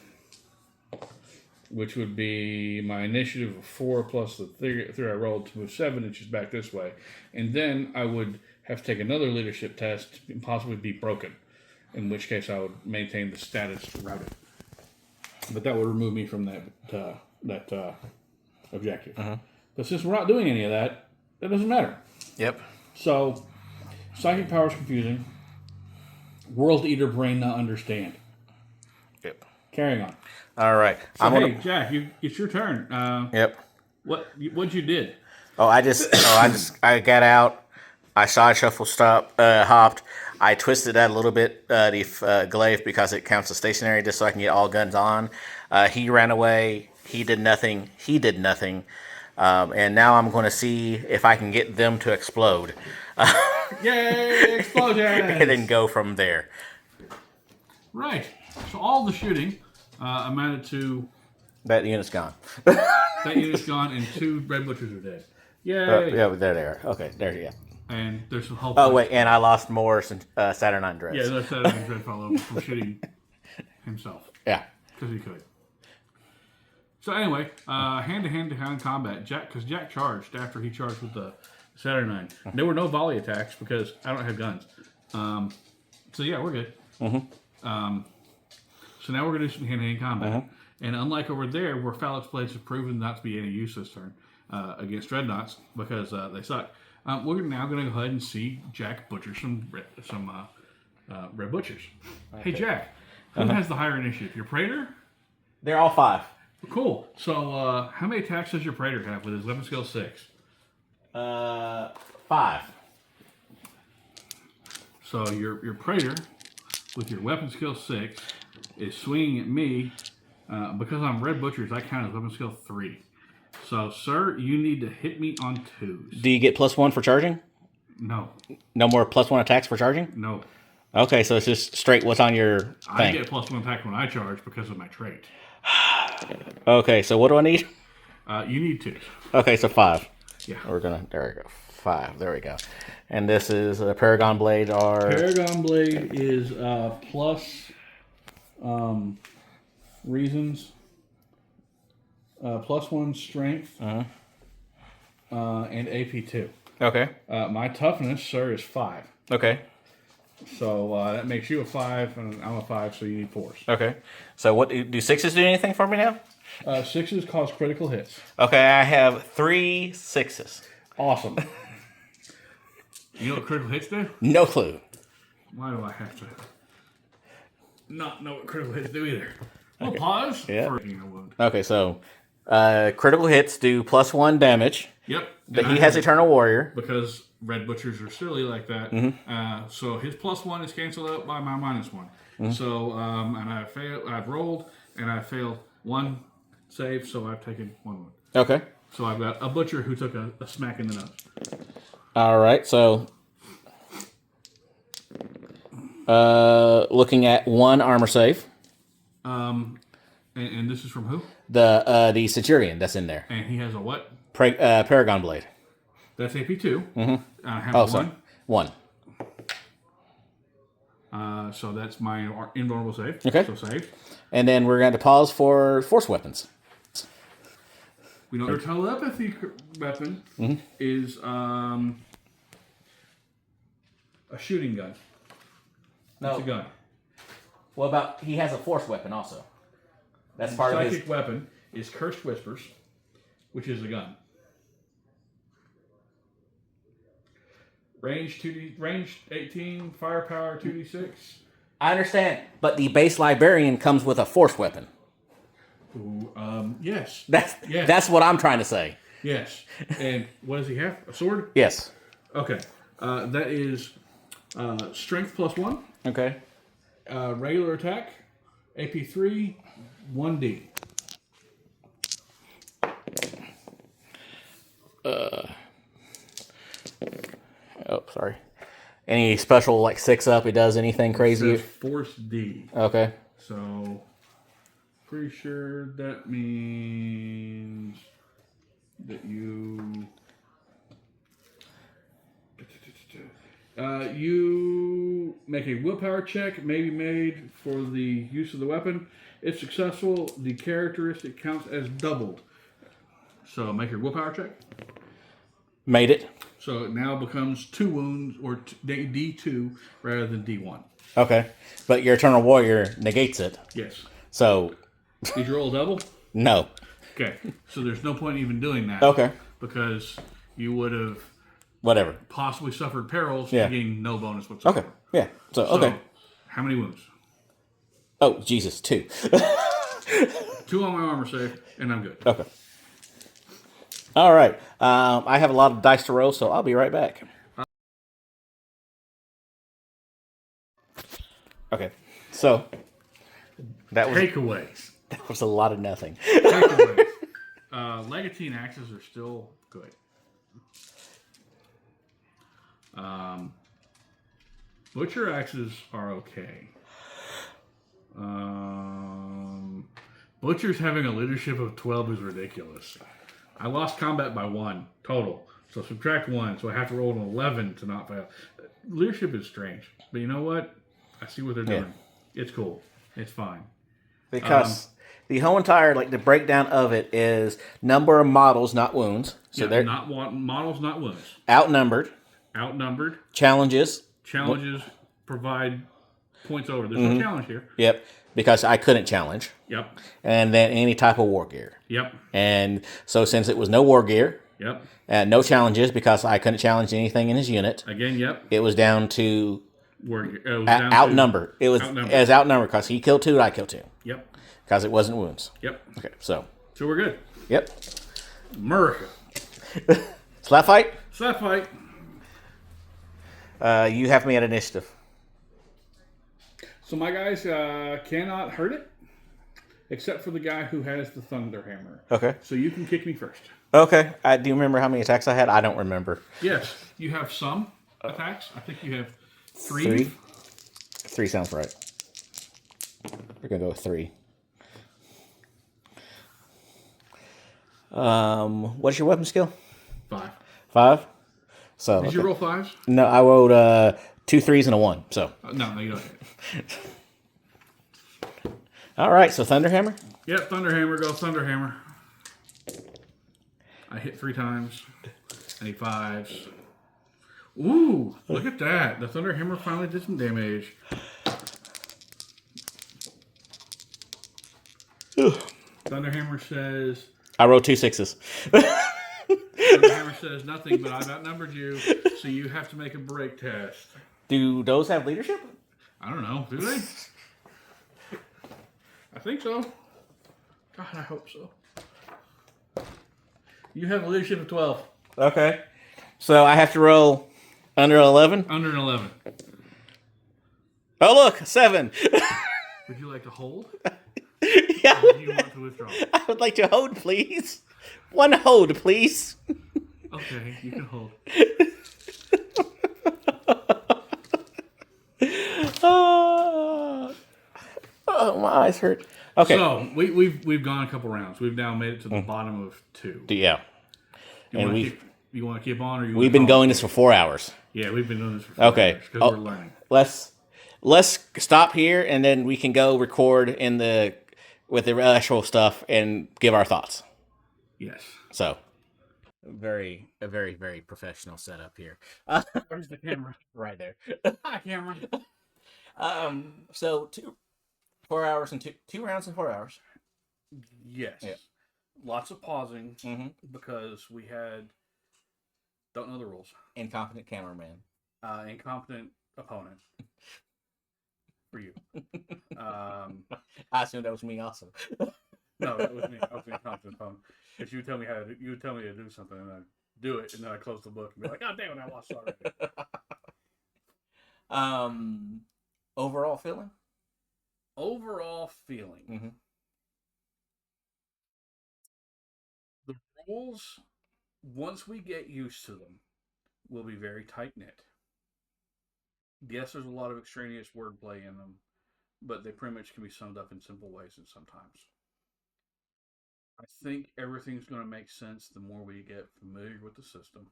which would be my initiative of 4 plus the 3 I rolled to move 7 inches back this way. And then I would have to take another leadership test and possibly be broken, in which case I would maintain the status routed. But that would remove me from that objective. Uh-huh. But since we're not doing any of that, that doesn't matter. Yep. So, psychic power is confusing. World Eater brain not understand. Yep. Carrying on. All right. So, Jack, it's your turn. Yep. What'd you did? I got out. I side shuffle hopped. I twisted that a little bit, the glaive, because it counts as stationary, just so I can get all guns on. He ran away. He did nothing. And now I'm going to see if I can get them to explode. Yay, explosion! And then go from there. Right. So all the shooting amounted to... That unit's gone. That unit's gone, and 2 Red Butchers are dead. Yay! Yeah, there they are. Okay, there you go. And there's some hope. Oh, wait, and I lost more Saturnine Dreads. Yeah, there's Saturnine Dread fell over from shooting himself. Yeah. Because he could. So anyway, hand-to-hand combat. Because Jack charged after he charged with the Saturnine. There were no volley attacks because I don't have guns. So yeah, we're good. Mm-hmm. So now we're going to do some hand-to-hand combat. Mm-hmm. And unlike over there, where Phalanx Blades have proven not to be any use this turn against Dreadnoughts because they suck, we're now going to go ahead and see Jack butcher some Red Butchers. Okay. Hey, Jack, who has the higher initiative? Your Praetor? They're all 5. Cool. So how many attacks does your Praetor have with his weapon skill 6? 5. So your Praetor, with your weapon skill 6, is swinging at me. Because I'm Red Butchers, I count as weapon skill 3. So, sir, you need to hit me on 2s. Do you get +1 for charging? No. No more +1 attacks for charging? No. Okay, so it's just straight what's on your thing. I get +1 attack when I charge because of my trait. Okay, so what do I need? You need 2. Okay, so 5. Yeah. There we go. 5. There we go. And this is Paragon Blade are... Paragon Blade is plus reasons, +1 strength, and AP 2. Okay. My toughness, sir, is 5. Okay. So that makes you a 5, and I'm a 5, so you need 4s. Okay. So what do 6s do anything for me now? 6s cause critical hits. Okay, I have 3 6s. Awesome. You know what critical hits do? No clue. Why do I have to not know what critical hits do either? Well, pause. Yeah. For a wound. Okay, so critical hits do +1 damage. Yep. But he has Eternal Warrior. Because Red Butchers are silly like that. Mm-hmm. So his +1 is canceled out by my -1. Mm-hmm. So, and I've rolled, and I failed 1 save, so I've taken 1 wound. Okay. So I've got a Butcher who took a smack in the nose. All right, so looking at 1 armor save. And this is from who? The Centurion that's in there. And he has a what? Paragon Blade. That's AP2. Mm-hmm. Oh, sorry. 1. So that's my invulnerable save. Okay. So save. And then we're going to pause for force weapons. We know their telepathy weapon is a shooting gun. No. It's a gun. What about, he has a force weapon also. That's part Psychic of his... weapon is Cursed Whispers, which is a gun. Range 18, firepower 2d6. I understand, but the base librarian comes with a force weapon. Ooh, yes. That's what I'm trying to say. Yes. And what does he have? A sword? Yes. Okay. That is strength +1. Okay. Regular attack, AP3, 1d. Oh, sorry. Any special, like 6-up, it does anything crazy? It says Force D. Okay. So, pretty sure that means that you... you make a willpower check, may be made for the use of the weapon. If successful, the characteristic counts as doubled. So make your willpower check. Made it. So it now becomes 2 wounds, or D2 rather than D1. Okay. But your Eternal Warrior negates it. Yes. So, Did you roll a double? no. Okay. So there's no point in even doing that. Okay. Because you would have Whatever. possibly suffered perils, Yeah. getting no bonus whatsoever. Okay. Yeah. So, okay. How many wounds? Oh, Jesus, 2. 2 on my armor save, and I'm good. Okay. All right. I have a lot of dice to roll, so I'll be right back. Okay. So that was a lot of nothing. Takeaways. Legatine axes are still good. Butcher axes are okay. Butcher's having a leadership of 12 is ridiculous. I lost combat by 1 total. So subtract 1, so I have to roll an 11 to not fail. Leadership is strange. But you know what? I see what they're doing. It's cool. It's fine. Because the whole entire, like, the breakdown of it is number of models, not wounds. So they're not models, not wounds. outnumbered. Outnumbered. Challenges. Challenges provide points over. There's no challenge here. Yep. Because I couldn't challenge. Yep. And then any type of war gear. Yep. And so since it was no war gear, Yep. no challenges because I couldn't challenge anything in his unit. Again, yep. It was down to outnumbered. It was outnumbered because he killed 2, I killed 2. Yep. Because it wasn't wounds. Yep. Okay, so we're good. Yep. America. Slap fight. Slap fight. You have me at initiative. So my guys cannot hurt it, except for the guy who has the thunder hammer. Okay. So you can kick me first. Okay. Do you remember how many attacks I had? I don't remember. Yes. You have some attacks. I think you have 3. 3? 3 sounds right. We're going to go with 3. What's your weapon skill? 5. 5? So Did you roll 5s? No, I rolled 2 3s and a 1. So No, you don't. all right, so Thunderhammer? Yep, Thunderhammer, go Thunderhammer. I hit 3 times. I need 5s. Ooh, look at that. The Thunderhammer finally did some damage. Thunderhammer says I rolled two sixes. Thunderhammer says nothing, but I've outnumbered you, so you have to make a break test. Do those have leadership? I don't know. Do they? I think so. God, I hope so. You have a leadership of 12. Okay. So I have to roll under 11? Under an 11. Oh, look, 7. Would you like to hold? Yeah. Or do you want to withdraw? I would like to hold, please. One hold, please. Okay, you can hold. Oh, my eyes hurt. Okay. So we've gone a couple rounds. We've now made it to the bottom of 2. Yeah. You And want to keep on, or you? we've been going this for 4 hours. Yeah, we've been doing this for 4 Okay. hours because we're learning. Let's stop here, and then we can go record with the actual stuff and give our thoughts. Yes. So, a very professional setup here. Where's the camera? Right there. Hi, camera. So 4 hours and two rounds in 4 hours. Yes. Yeah. Lots of pausing Mm-hmm. because we don't know the rules. Incompetent cameraman. Incompetent opponent for you. I assume that was me also. No, that was me. I was the incompetent opponent. Because you would tell me to do something, and I'd do it, and then I'd close the book and be like, "God damn it, I lost already." Overall feeling. Overall feeling. Mm-hmm. The rules, once we get used to them, will be very tight knit. Yes, there's a lot of extraneous wordplay in them, but they pretty much can be summed up in simple ways and sometimes. I think everything's going to make sense the more we get familiar with the system,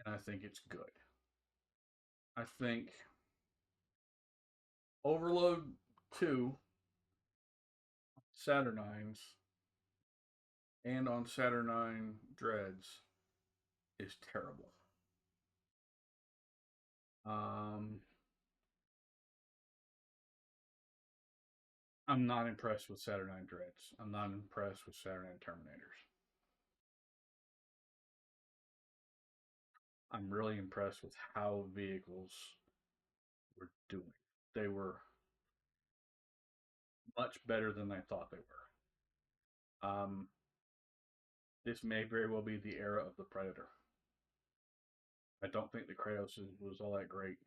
and I think it's good. I think Overload 2, Saturnines, and on Saturnine Dreads is terrible. Um, I'm not impressed with Saturnine Dreads. I'm not impressed with Saturnine Terminators. I'm really impressed with how vehicles were doing. They were much better than I thought they were. This may very well be the era of the Predator. I don't think the Kratos was all that great.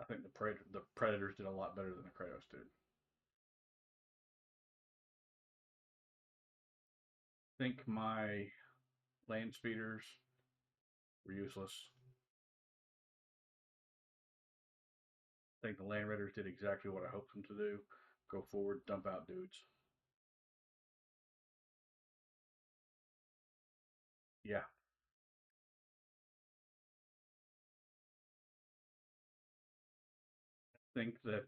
I think the Predators did a lot better than the Kratos did. I think my land speeders were useless. I think the Land Raiders did exactly what I hoped them to do. Go forward, dump out dudes. Yeah. I think that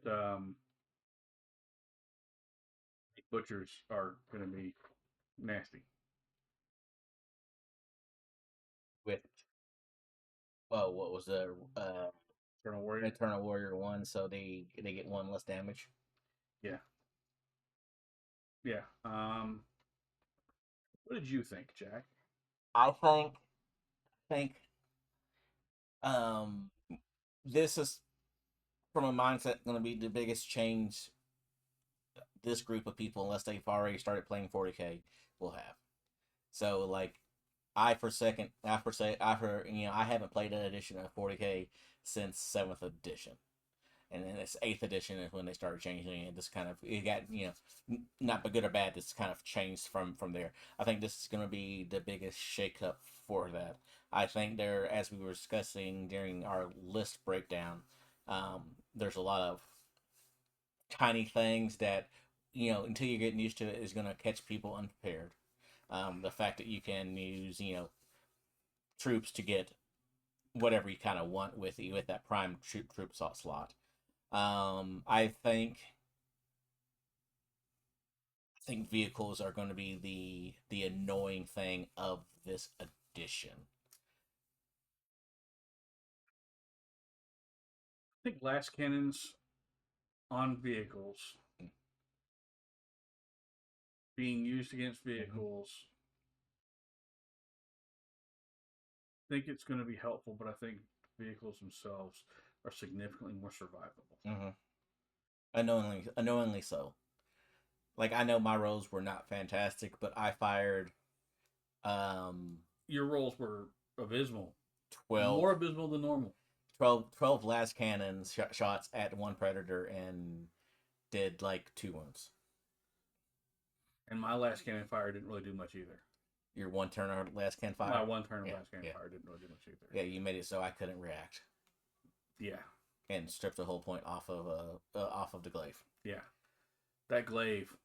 butchers are going to be nasty. With what was the Eternal Warrior? Eternal Warrior 1? So they get 1 less damage. Yeah. Yeah. What did you think, Jack? I think um this is from a mindset going to be the biggest change this group of people, unless they've already started playing 40k, will have. So like, I haven't played an edition of 40k since 7th edition, and then it's 8th edition is when they started changing it. This kind of it got not but good or bad. This kind of changed from there. I think this is going to be the biggest shakeup for that. I think there, as we were discussing during our list breakdown, there's a lot of tiny things that until you're getting used to it is going to catch people unprepared. The fact that you can use troops to get whatever you kind of want with that prime troop slot. I think vehicles are going to be the annoying thing of this edition. I think glass cannons on vehicles being used against vehicles. I think it's going to be helpful, but I think vehicles themselves are significantly more survivable. Mm-hmm. Unknowingly so. Like I know my rolls were not fantastic, but I fired Your rolls were abysmal, 12, more abysmal than normal. 12 last cannons shots at one predator and did like 2 wounds. And my last cannon fire didn't really do much either. Your one turn of last cannon fire. My one turn of Yeah, last cannon yeah. fire didn't really do much either. Yeah, you made it so I couldn't react Yeah, and stripped the whole point off of the glaive. yeah. That glaive.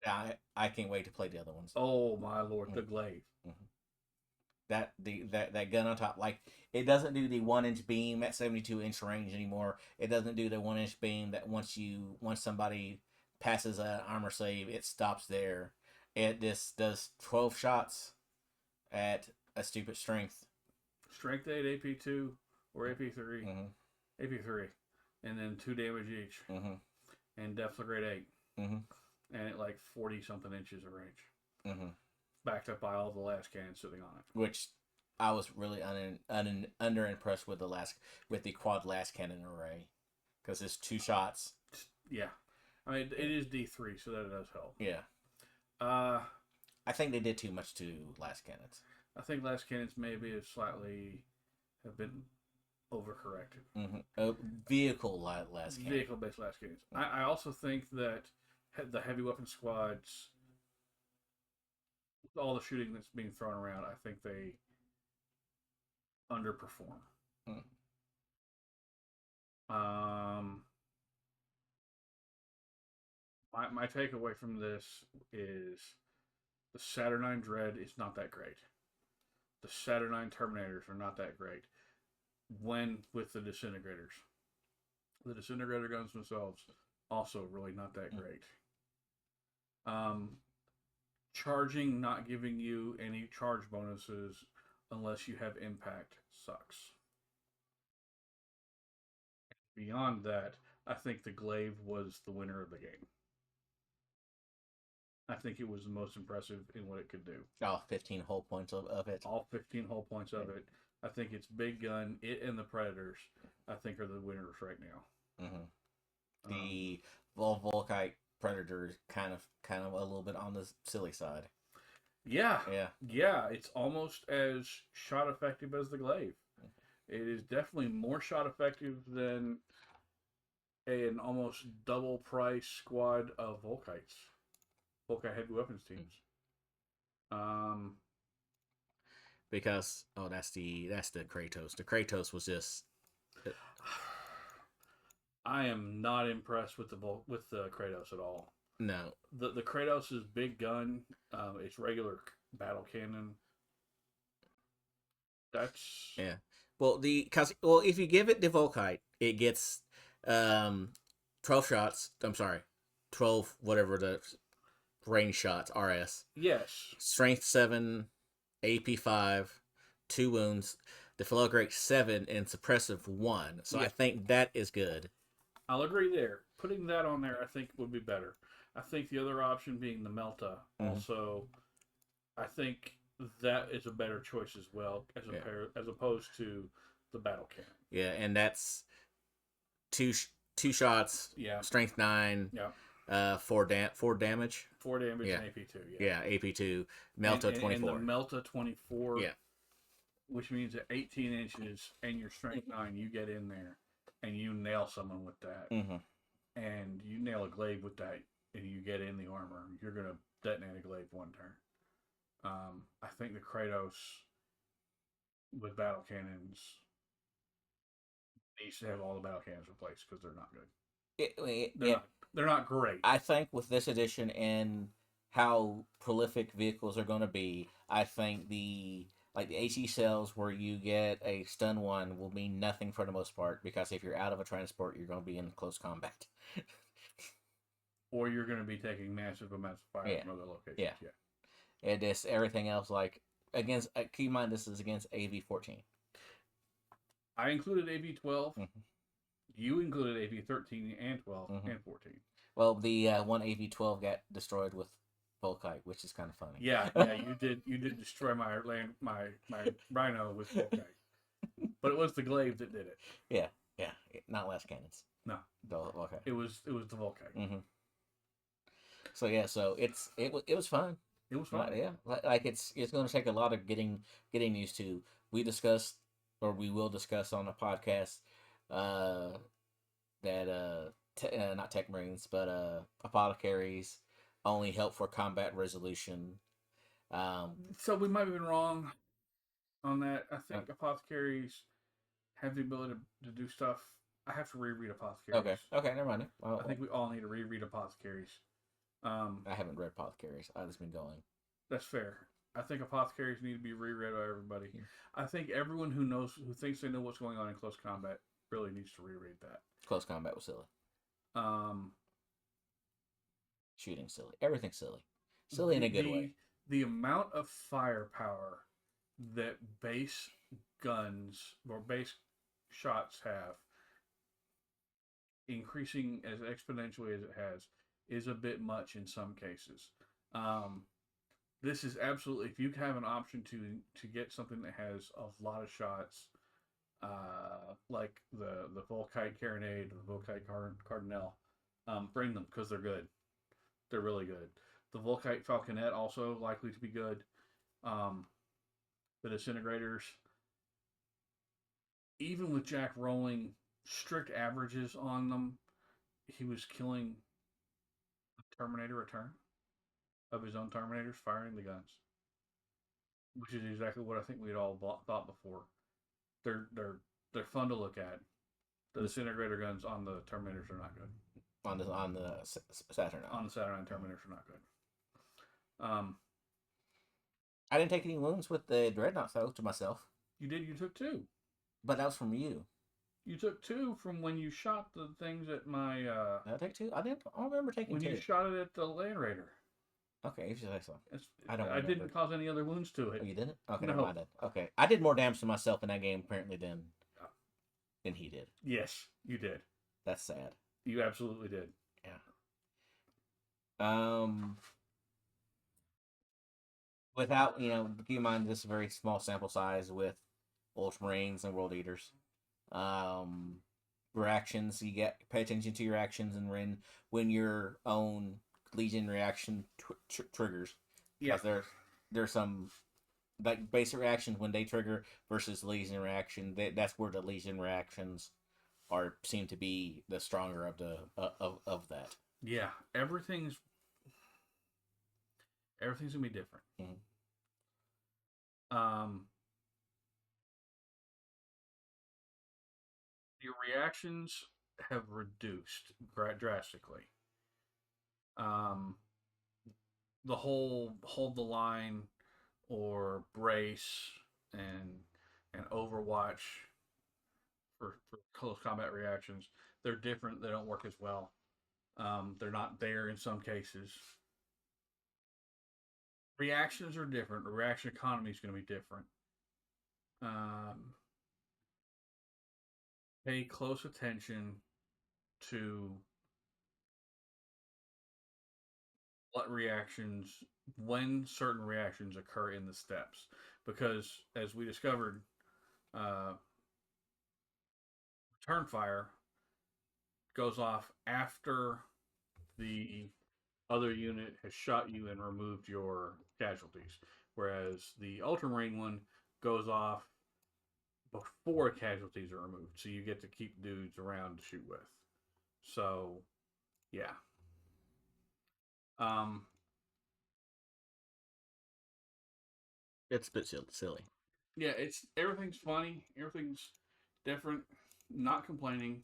I can't wait to play the other ones. Oh my lord, the glaive. Mm-hmm. That gun on top, like it doesn't do the 1 inch beam at 72-inch range anymore. It doesn't do the 1 inch beam that once somebody passes an armor save, it stops there. It just does 12 shots at a stupid strength. Strength 8, AP2, or AP3. Mm-hmm. AP3. And then 2 damage each. Mm-hmm. And Depth of grade 8. Mm-hmm. And at like 40 something inches of range. Mm-hmm. Backed up by all the last cannons sitting on it. Which I was really under impressed with the quad last cannon array. Because it's 2 shots. Yeah. I mean, it is D3, so that does help. Yeah. I think they did too much to last cannons. I think last cannons maybe have been overcorrected. Mm-hmm. Vehicle last cannon. Vehicle-based last cannons. I also think that the heavy weapon squads, with all the shooting that's being thrown around, I think they underperform. My takeaway from this is the Saturnine Dread is not that great. The Saturnine Terminators are not that great. When with the Disintegrators. The Disintegrator guns themselves also really not that great. Charging not giving you any charge bonuses unless you have impact sucks. Beyond that, I think the glaive was the winner of the game. I think it was the most impressive in what it could do. All 15 whole points of it. All 15 whole points of it. I think it's big gun. It and the Predators, I think, are the winners right now. Mm-hmm. The Volkite Predator kind of a little bit on the silly side. Yeah. It's almost as shot effective as the glaive. It is definitely more shot effective than an almost double price squad of Volkites. Volkite heavy weapons teams. Because that's the Kratos. The Kratos was just. I am not impressed with the Kratos at all. No. The Kratos is big gun. It's regular battle cannon. That's Well, if you give it the Volkite, it gets 12 shots. I'm sorry, 12 whatever the range shots RS. Yes. Strength 7, AP 5, 2 wounds, Deflagrate 7, and Suppressive 1. So I think that is good. I'll agree there. Putting that on there, I think, would be better. I think the other option being the Melta also, I think that is a better choice as well as opposed to the battle cannon. Yeah, and that's two shots. Yeah. Strength 9. Yeah. 4 damage. 4 damage Yeah. and AP2. Yeah, AP2. Melta 24. And the Melta 24. Yeah. Which means at 18 inches and your strength 9, you get in there and you nail someone with that. Mm-hmm. And you nail a glaive with that and you get in the armor. You're going to detonate a glaive one turn. I think the Kratos with battle cannons needs to have all the battle cannons replaced because they're not good. They're not great. I think with this edition and how prolific vehicles are going to be, I think the HE cells where you get a stun one will mean nothing for the most part because if you're out of a transport, you're going to be in close combat. Or you're going to be taking massive amounts of fire from other locations. Yeah. And this everything else against keep in mind this is against AV-14. I included AV-12. Hmm. You included AV-13 and 12 Hmm. and 14. Well, the one AV-12 got destroyed with Volkite, which is kind of funny. Yeah, yeah, you did. You did destroy my rhino with Volkite, but it was the glaive that did it. Yeah, yeah, not last cannons. No, Okay. it was the Volkite. Hmm. So yeah, so it was fun. It was fun. Yeah, like it's going to take a lot of getting used to. We discussed, or we will discuss on the podcast, uh, that not tech marines, but apothecaries only help for combat resolution. Um, So we might have been wrong on that. I uh, think apothecaries have the ability to do stuff. I have to reread apothecaries. okay, okay, never mind. I think we all need to reread apothecaries. I haven't read apothecaries. I've just been going. That's fair. I think apothecaries need to be reread by everybody. Yeah. I think everyone who thinks they know what's going on in close combat really needs to reread that. Close combat was silly. Um, Shooting silly. Everything silly. Silly in a good way. The amount of firepower that base guns or base shots have, increasing as exponentially as it has, is a bit much in some cases. Um, this is absolutely, if you have an option to get something that has a lot of shots, like the Volkite Carronade, the Volkite Cardinal, bring them because they're good. They're really good. The Volkite Falconet also likely to be good. Um, the Disintegrators, even with Jack rolling strict averages on them, he was killing a Terminator a turn of his own Terminators firing the guns, which is exactly what I think we'd all thought before. They're they're they're fun to look at. The disintegrator guns on the Terminators are not good. On the Saturn. On the Saturn Terminators are not good. I didn't take any wounds with the dreadnoughts though to myself, You did. You took two. but that was from you. You took two from when you shot the things at my. Did I take two? I didn't. I don't remember taking When two. you shot it at the Land Raider. Okay, if you say so. It's, I don't I remember. didn't cause any other wounds to it. Oh, you didn't? Okay, No. never mind then. Okay, I did more damage to myself in that game apparently than he did. Yes, you did. That's sad. You absolutely did. Yeah. Um. Without keep in mind this is a very small sample size with Ultramarines and World Eaters. Um, reactions you get pay attention to your actions and when your own Legion reaction triggers. Yeah. There's some like basic reactions when they trigger versus Legion reaction. That's where the Legion reactions seem to be the stronger of the of that. Yeah. Everything's gonna be different. Mm-hmm. Your reactions have reduced drastically. Um, the whole hold the line or brace and Overwatch for close combat reactions, they're different. They don't work as well. They're not there in some cases. Reactions are different. The reaction economy is going to be different. Um, Pay close attention to what reactions, when certain reactions occur in the steps, because as we discovered, uh, return fire goes off after the other unit has shot you and removed your casualties, whereas the Ultramarine one goes off before casualties are removed, so you get to keep dudes around to shoot with. So, yeah. Um, It's a bit silly. yeah, it's everything's funny, everything's different. Not complaining.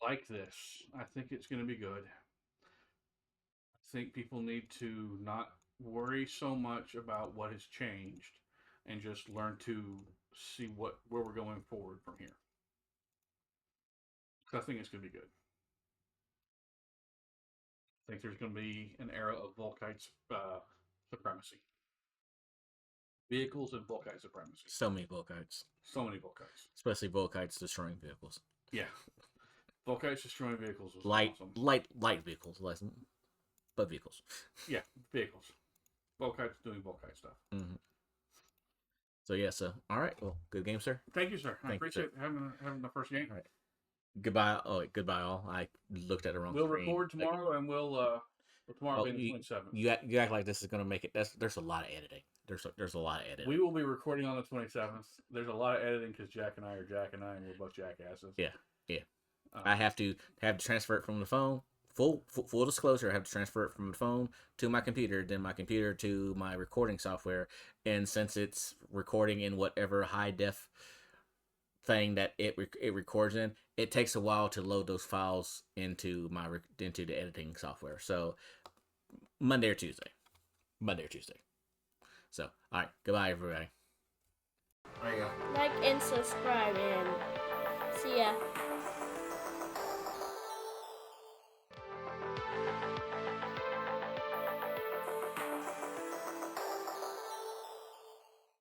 Like this, I think it's going to be good. I think people need to not worry so much about what has changed and just learn to see where we're going forward from here. I think it's going to be good. I think there's going to be an era of Volkite's supremacy. Vehicles and Volkite supremacy. So many Volkites. So many Volkites. Especially Volkites destroying vehicles. Yeah. Volkites destroying vehicles was Light awesome. light vehicles, but vehicles. Yeah, vehicles. Volkites doing Volkite stuff. Mm-hmm. So yeah, all right. Well, good game, sir. Thank you, sir. I Thank you, appreciate having the first game. All right. Goodbye. Oh, wait, goodbye, all. I looked at the wrong We'll screen. record tomorrow, and we'll tomorrow will be the 27th. You act like this is going to make it. There's a lot of editing. There's a lot of editing. We will be recording on the 27th. There's a lot of editing because Jack and I are Jack and I, and we're both jackasses. Yeah. I have to transfer it from the phone. Full disclosure, I have to transfer it from the phone to my computer, then my computer to my recording software. And since it's recording in whatever high def thing that it records in, it takes a while to load those files into the editing software. So Monday or Tuesday. So all right, goodbye everybody. There you go. Like and subscribe, and see ya.